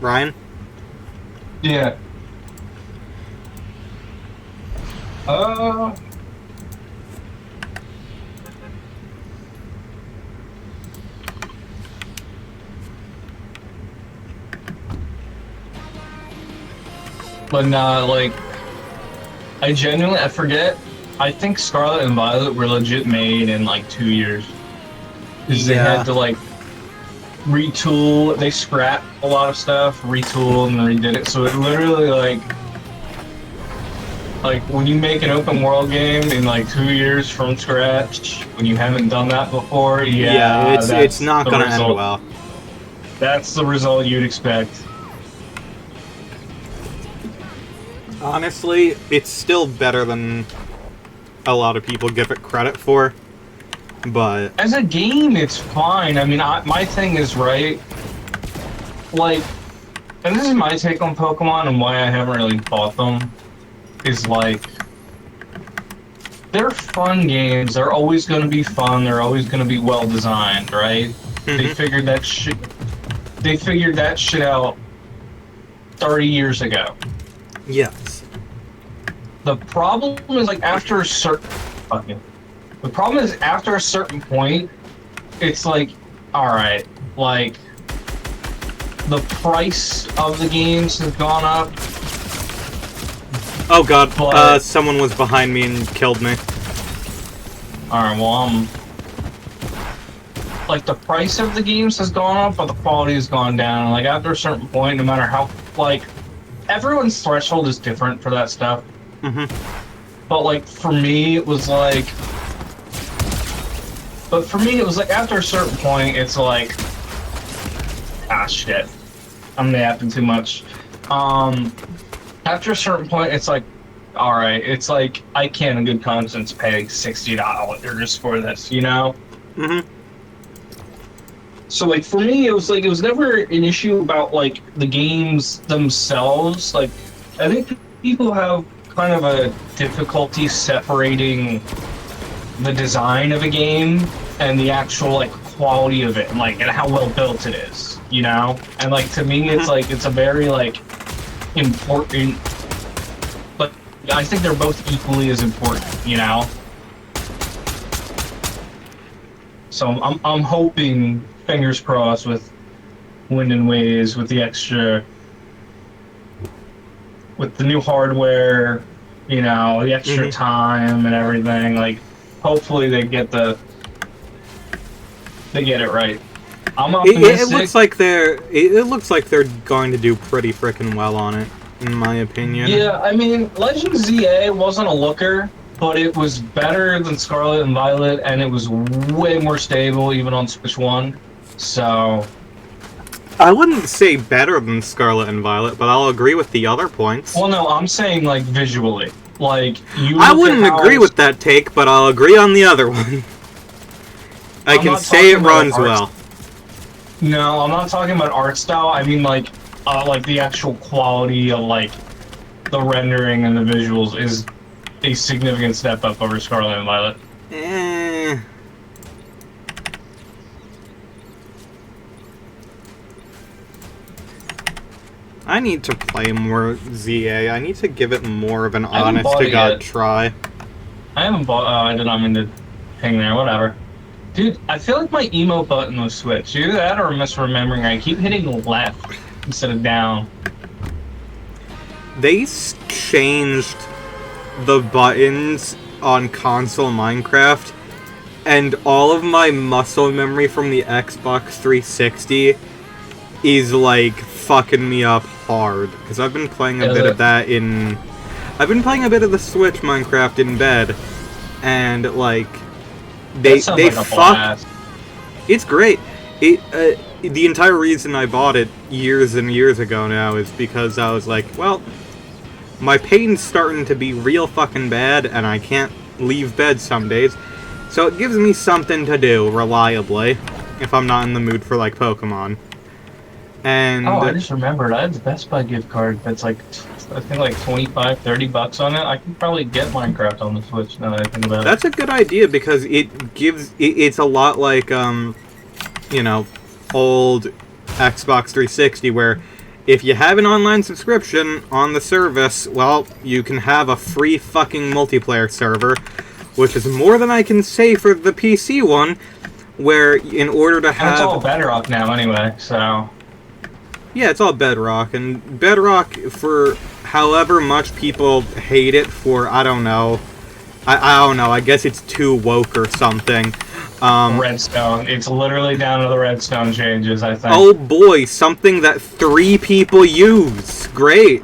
Ryan? Yeah. But nah, like, I genuinely, I forget. I think Scarlet and Violet were legit made in like 2 years. Because they Yeah. had to like retool. They scrapped a lot of stuff, retooled, and redid it. So it literally like when you make an open world game in like 2 years from scratch, when you haven't done that before, Yeah, that's it's not the gonna end result. well. That's the result you'd expect. Honestly, it's still better than a lot of people give it credit for. But As a game, it's fine. I mean, my thing is, right, like, and this is my take on Pokemon and why I haven't really bought them, is like, they're fun games. They're always going to be fun. They're always going to be well designed, right? They figured that shit. They figured that shit out 30 years ago. yes. The problem is like after a certain fucking. The problem is after a certain point, it's like, all right, like the price of the games has gone up. Oh god, But- someone was behind me and killed me. All right, well, like the price of the games has gone up, but the quality has gone down. Like after a certain point, no matter how, like, everyone's threshold is different for that stuff. But like for me, it was like. But for me, it was like after a certain point, it's like, ah, shit, I'm yapping too much. After a certain point, it's like, all right, it's like I can't in good conscience pay $60 for this, you know? So like for me, it was never an issue about like the games themselves. Like I think people have kind of a difficulty separating the design of a game and the actual like quality of it and like and how well built it is, you know? And like to me it's like it's a very like important, but I think they're both equally as important, you know? So I'm hoping, fingers crossed, with Wind and Waves, with the extra, with the new hardware, you know, the extra time and everything, like hopefully they get it right. I'm optimistic. It looks like they're going to do pretty frickin' well on it, in my opinion. Yeah, I mean, Legend ZA wasn't a looker, but it was better than Scarlet and Violet, and it was way more stable even on Switch 1. So I wouldn't say better than Scarlet and Violet, but I'll agree with the other points. well, no, I'm saying like visually. Like you. I look wouldn't at how agree with that take, but I'll agree on the other one. I I'm can not say it talking about runs art. well. No, I'm not talking about art style. I mean like the actual quality of like the rendering and the visuals is a significant step up over Scarlet and Violet. Eh. I need to play more ZA. I need to give it more of an I haven't bought it honest-to-God yet. try. I haven't bought. Oh, I did not mean to ping there. Whatever. Dude, I feel like my emo button was switched. Either that or I'm misremembering. I keep hitting left instead of down. They changed the buttons on console Minecraft, and all of my muscle memory from the Xbox 360 is like fucking me up hard because I've been playing a bit of that in. I've been playing a bit of the Switch Minecraft in bed, and like they That sounds like a fucked. blast. It's great. The entire reason I bought it years and years ago now is because I was like, well, my pain's starting to be real fucking bad, and I can't leave bed some days, so it gives me something to do reliably if I'm not in the mood for like Pokemon. And Oh, I just remembered. I have the Best Buy gift card that's like, I think like $25-$30 on it. I can probably get Minecraft on the Switch now that I think about it. that's a good idea because it gives it's a lot like you know, old Xbox 360 where if you have an online subscription on the service, well, you can have a free fucking multiplayer server, which is more than I can say for the PC one, where in order to And it's all have... better off now anyway, so... Yeah, it's all Bedrock, and Bedrock, for however much people hate it for, I don't know, I don't know, I guess it's too woke or something. Redstone. It's literally down to the redstone changes, I think. Oh boy, something that 3 people use. Great.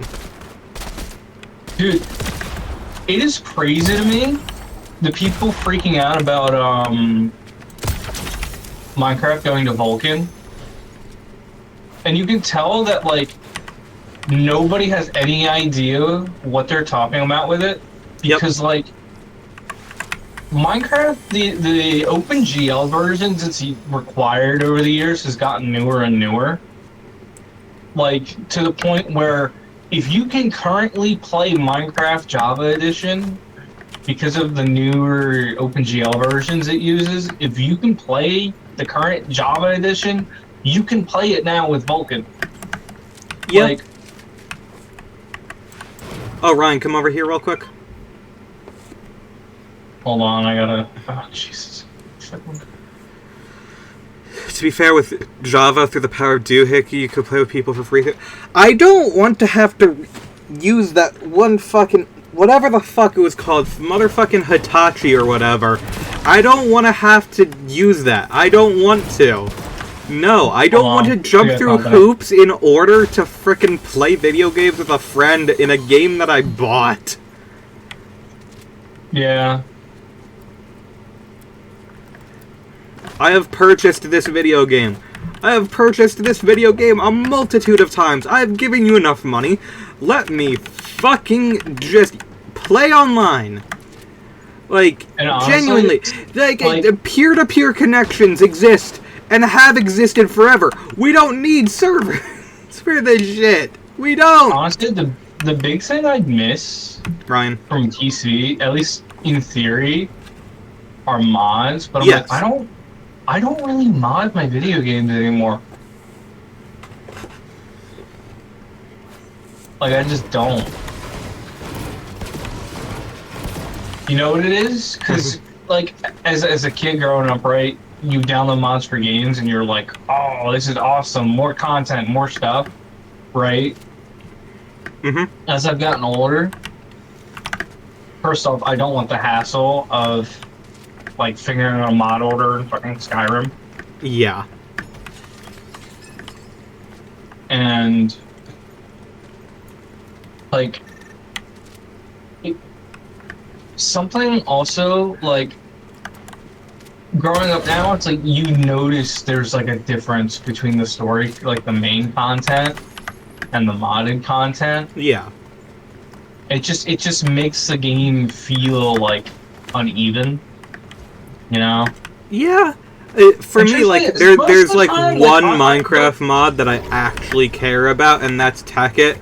Dude, it is crazy to me, the people freaking out about, Minecraft going to Vulkan. And you can tell that, like, nobody has any idea what they're talking about with it. Because, like, Minecraft, the OpenGL versions it's required over the years has gotten newer and newer. Like, to the point where if you can currently play Minecraft Java Edition, because of the newer OpenGL versions it uses, if you can play the current Java Edition, you can play it now with Vulkan. Yeah. Like, oh, Ryan, come over here real quick. hold on, I gotta... Oh, Jesus. To be fair, with Java, through the power of doohickey, you could play with people for free. I don't want to have to use that one fucking... whatever the fuck it was called, motherfucking Hitachi or whatever. I don't want to have to use that. I don't want to. No, I don't want to jump through hoops in order to frickin' play video games with a friend in a game that I bought. Yeah. I have purchased this video game. I have purchased this video game a multitude of times. I have given you enough money. Let me fucking just play online. Like, And honestly, genuinely. Like, peer-to-peer connections exist and have existed forever. We don't need servers for this shit. We don't. honestly, the big thing I'd miss Ryan. from PC, at least in theory, are mods. But I'm Yes. like, I don't really mod my video games anymore. Like, I just don't. You know what it is? Because, like, as a kid growing up, right, you download mods for games and you're like, oh, this is awesome, more content, more stuff, right? Mm-hmm. As I've gotten older, first off, I don't want the hassle of, like, figuring out a mod order in fucking Skyrim. Yeah. And, like, something also, like, growing up now, it's like you notice there's, like, a difference between the story, like, the main content and the modded content. Yeah. It just makes the game feel, like, uneven, you know? Yeah. For me, like, there's like one Minecraft mod that I actually care about, and that's Tekkit,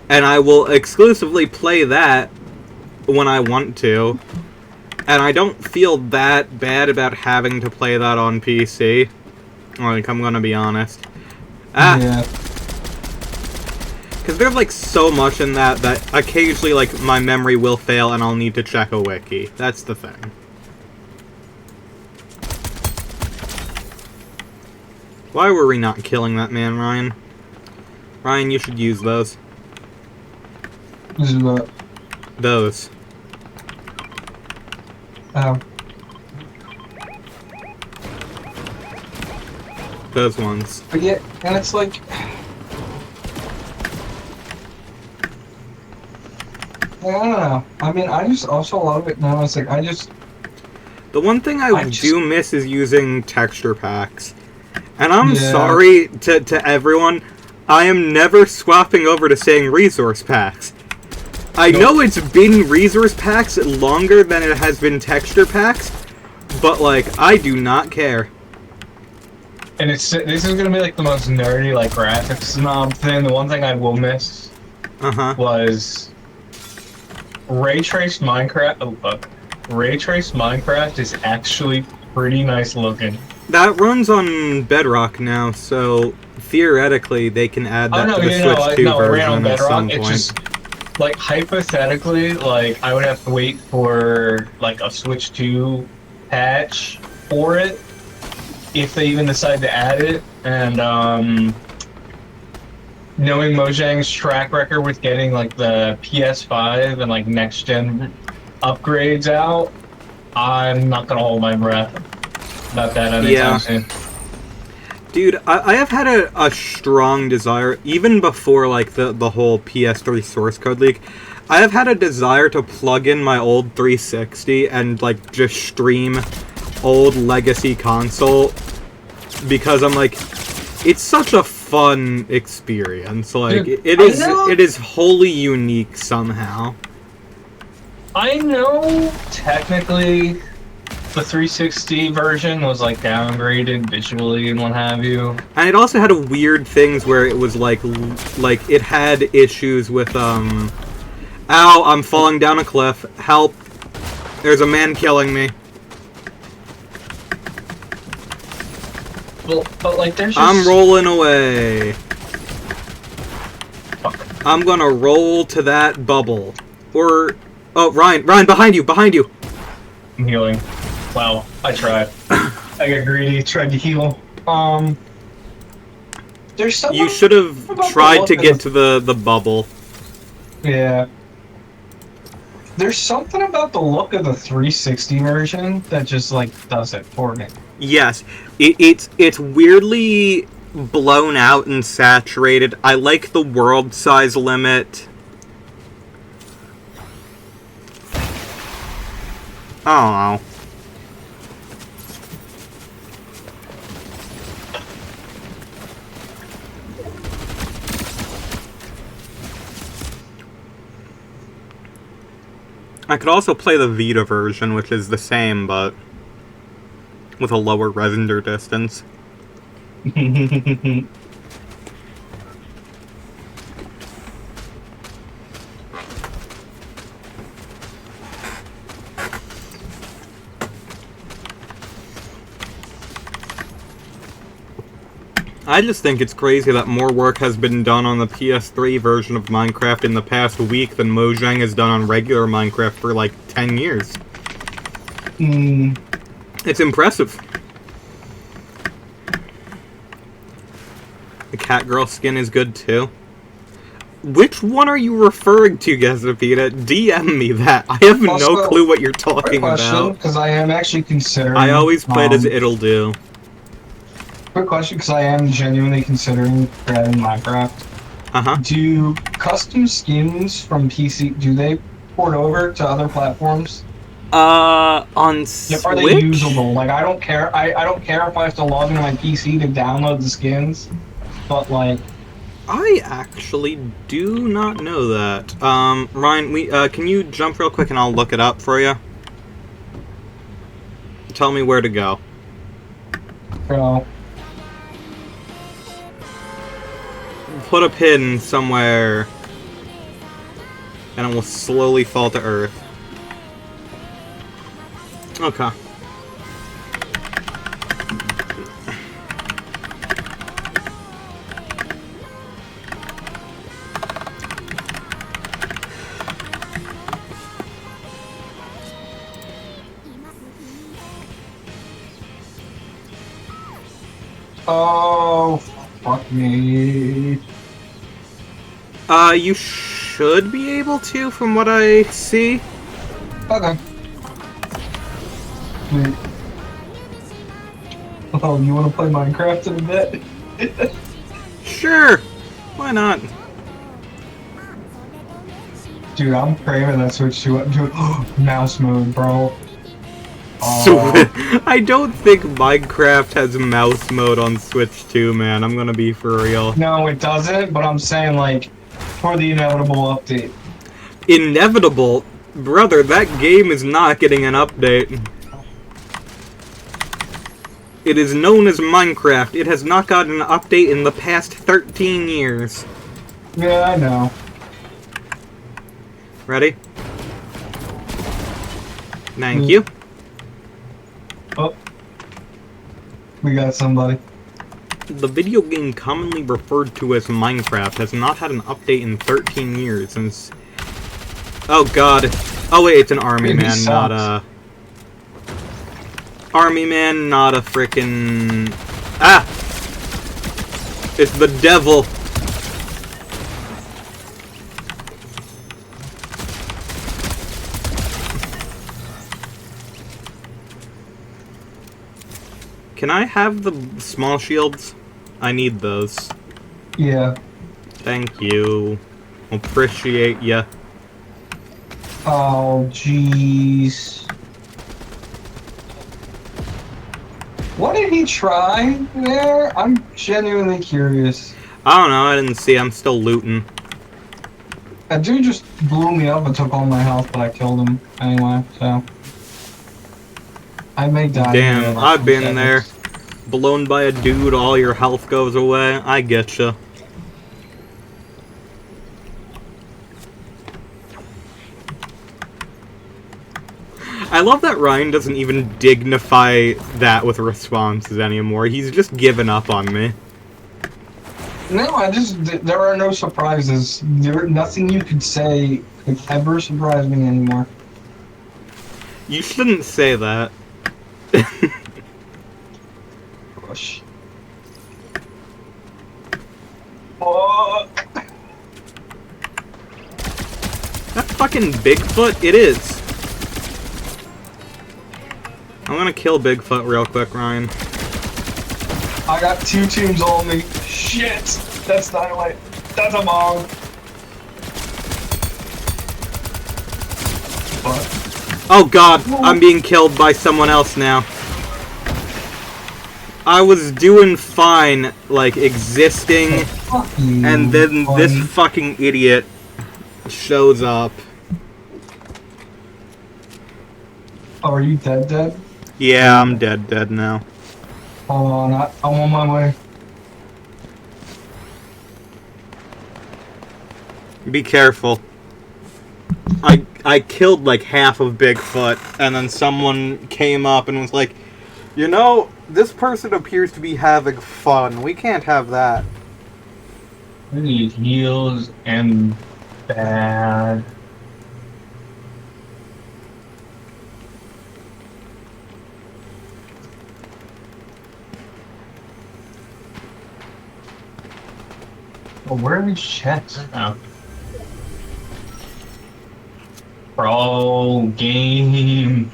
and I will exclusively play that when I want to, and I don't feel that bad about having to play that on PC. Like, I'm gonna be honest. Yeah. Because there's, like, so much in that occasionally, like, my memory will fail and I'll need to check a wiki. That's the thing. Why were we not killing that man, Ryan? Ryan, you should use those. This is what. Those. Oh. Those ones. But yeah, and it's like. I don't know. I mean, I just also love it now. It's like, The one thing I do miss is using texture packs. And I'm Yeah. sorry to everyone, I am never swapping over to saying resource packs. I know it's been resource packs longer than it has been texture packs, but, like, I do not care. And this is gonna be, like, the most nerdy, like, graphics snob thing. The one thing I will miss was ray traced Minecraft. Oh fuck, ray traced Minecraft is actually pretty nice looking. That runs on Bedrock now, so theoretically they can add that to the Switch 2 version at some point. It's just, like, hypothetically, like, I would have to wait for, like, a Switch 2 patch for it, if they even decide to add it, and knowing Mojang's track record with getting like the PS5 and like next gen upgrades out, I'm not gonna hold my breath about that anytime soon. Dude, I have had a strong desire, even before like the whole PS3 source code leak, I have had a desire to plug in my old 360 and like just stream old legacy console, because I'm like, it's such a fun experience. Like, Dude, it is wholly unique somehow. I know technically the 360 version was like downgraded visually and what have you. And it also had a weird things where it was like it had issues with ow, I'm falling down a cliff. Help. There's a man killing me. Well, but like there's just... I'm rolling away. Fuck. I'm gonna roll to that bubble. Or oh, Ryan, behind you. I'm healing. Wow, I tried. I got greedy, tried to heal. There's something... You should have tried to get to the bubble. Yeah. There's something about the look of the 360 version that just, like, does it for me. Yes. It's weirdly blown out and saturated. I like the world size limit. I don't know. I could also play the Vita version, which is the same, but with a lower render distance. I just think it's crazy that more work has been done on the PS3 version of Minecraft in the past week than Mojang has done on regular Minecraft for like 10 years. It's impressive. The Catgirl skin is good too. Which one are you referring to, Gazapita? DM me that. I have Also, no clue what you're talking about. Because I am actually considering... I always played as It'll Do. Quick question, because I am genuinely considering grabbing Minecraft. Uh-huh. Do custom skins from PC, do they port over to other platforms? On Switch? Are they usable? Like, I don't care. I don't care if I have to log into my PC to download the skins, but like... I actually do not know that. Ryan, can you jump real quick and I'll look it up for you? Tell me where to go. Bro. Put a pin somewhere, and it will slowly fall to Earth. Okay. Oh, fuck me. You should be able to, from what I see. Okay. Wait. Oh, you want to play Minecraft in a bit? Sure. Why not? Dude, I'm craving that Switch 2 mouse mode, bro. I don't think Minecraft has mouse mode on Switch 2, man. I'm gonna be for real. No, it doesn't, but I'm saying, like, for the inevitable update. Inevitable? Brother, that game is not getting an update. It is known as Minecraft. It has not gotten an update in the past 13 years. Yeah, I know. Ready? Thank you. Oh. We got somebody. The video game commonly referred to as Minecraft has not had an update in 13 years since... Oh god. Oh wait, it's an army man, not a... Army man, not a frickin'... Ah! It's the devil! Can I have the small shields? I need those. Yeah. Thank you. Appreciate ya. Oh, jeez. What did he try there? I'm genuinely curious. I don't know, I didn't see. I'm still looting. That dude just blew me up and took all my health, but I killed him anyway, so. I may die. here in Damn, like I've 2 been there. seconds. Blown by a dude, all your health goes away. I getcha. I love that Ryan doesn't even dignify that with responses anymore. He's just given up on me. No, there are no surprises. Nothing you could say could ever surprise me anymore. You shouldn't say that. Gosh. Oh. That fucking Bigfoot? It is. I'm gonna kill Bigfoot real quick, Ryan. I got 2 teams on me. Shit! That's dynamite. That's a bomb. What? Oh god, I'm being killed by someone else now. I was doing fine, like, existing, Fuck you, and then buddy. this fucking idiot shows up. Oh, are you dead? Yeah, I'm dead now. Hold on, I'm on my way. Be careful. I killed like half of Bigfoot, and then someone came up and was like, you know, this person appears to be having fun. We can't have that. I need heals and bad. Well, where are these checks? Oh. Bro, game.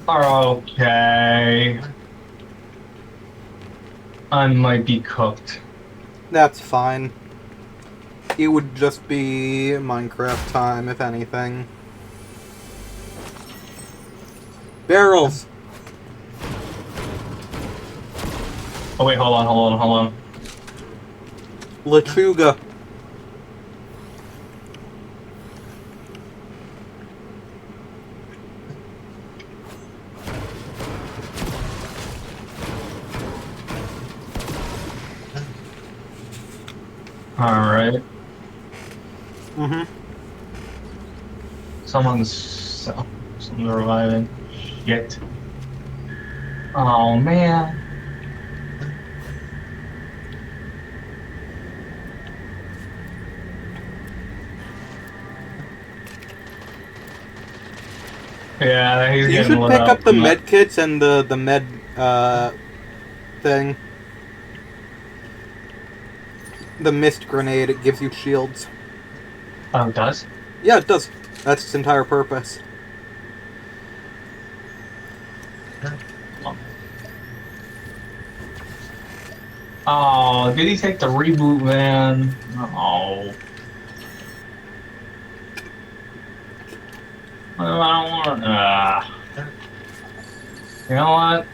Okay. I might be cooked. That's fine. It would just be Minecraft time, if anything. Barrels! Oh wait, hold on. Lechuga. Alright. Mm-hmm. Someone's reviving. Shit. Oh man. Yeah, he's You getting should lit pick up the I'm not- med kits and the med, thing. The mist grenade, it gives you shields. Oh, it does? Yeah, it does. That's its entire purpose. Oh, did he take the reboot, man? Oh. Well, I don't want to. You know what?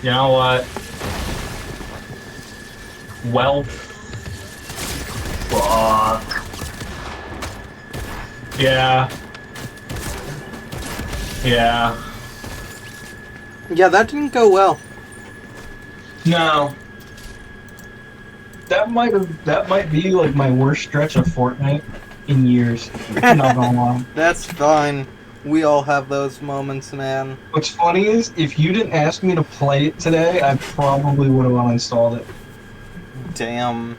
You know what? Well, fuck. Yeah. Yeah. Yeah, that didn't go well. No. That might be like my worst stretch of Fortnite in years. I'm not gonna lie. That's fine. We all have those moments, man. What's funny is, if you didn't ask me to play it today, I probably would have uninstalled it. Damn.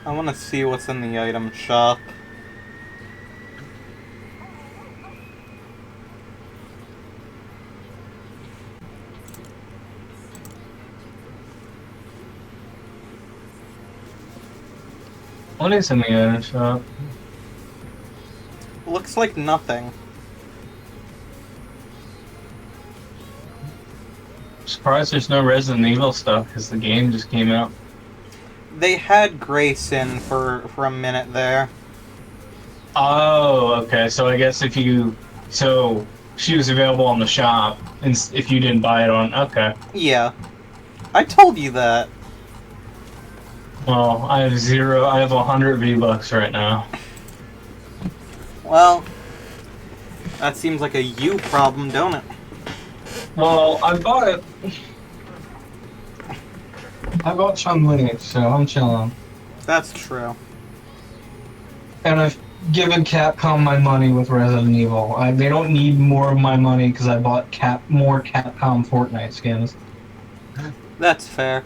I want to see what's in the item shop. What is in the item shop? Looks like nothing. Surprised there's no Resident Evil stuff because the game just came out. They had Grace in for a minute there. Oh, okay. So I guess if you, so she was available on the shop, and if you didn't buy it on, okay. Yeah. I told you that. Well, I have zero. I have 100 V-Bucks right now. Well, that seems like a you problem, don't it? Well, I bought it. I bought Chun-Li, so I'm chilling. That's true. And I've given Capcom my money with Resident Evil. They don't need more of my money because I bought more Capcom Fortnite skins. That's fair.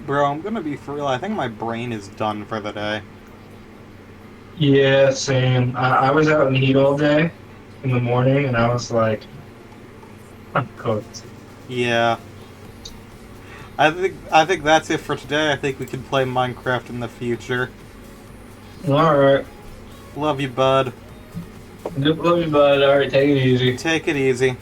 Bro, I'm gonna be for real. I think my brain is done for the day. Yeah, same. I was out in the heat all day in the morning, and I was like, I'm cooked. Yeah. I think that's it for today. I think we can play Minecraft in the future. Alright. Love you, bud. Good love you, bud. Alright, take it easy. Take it easy.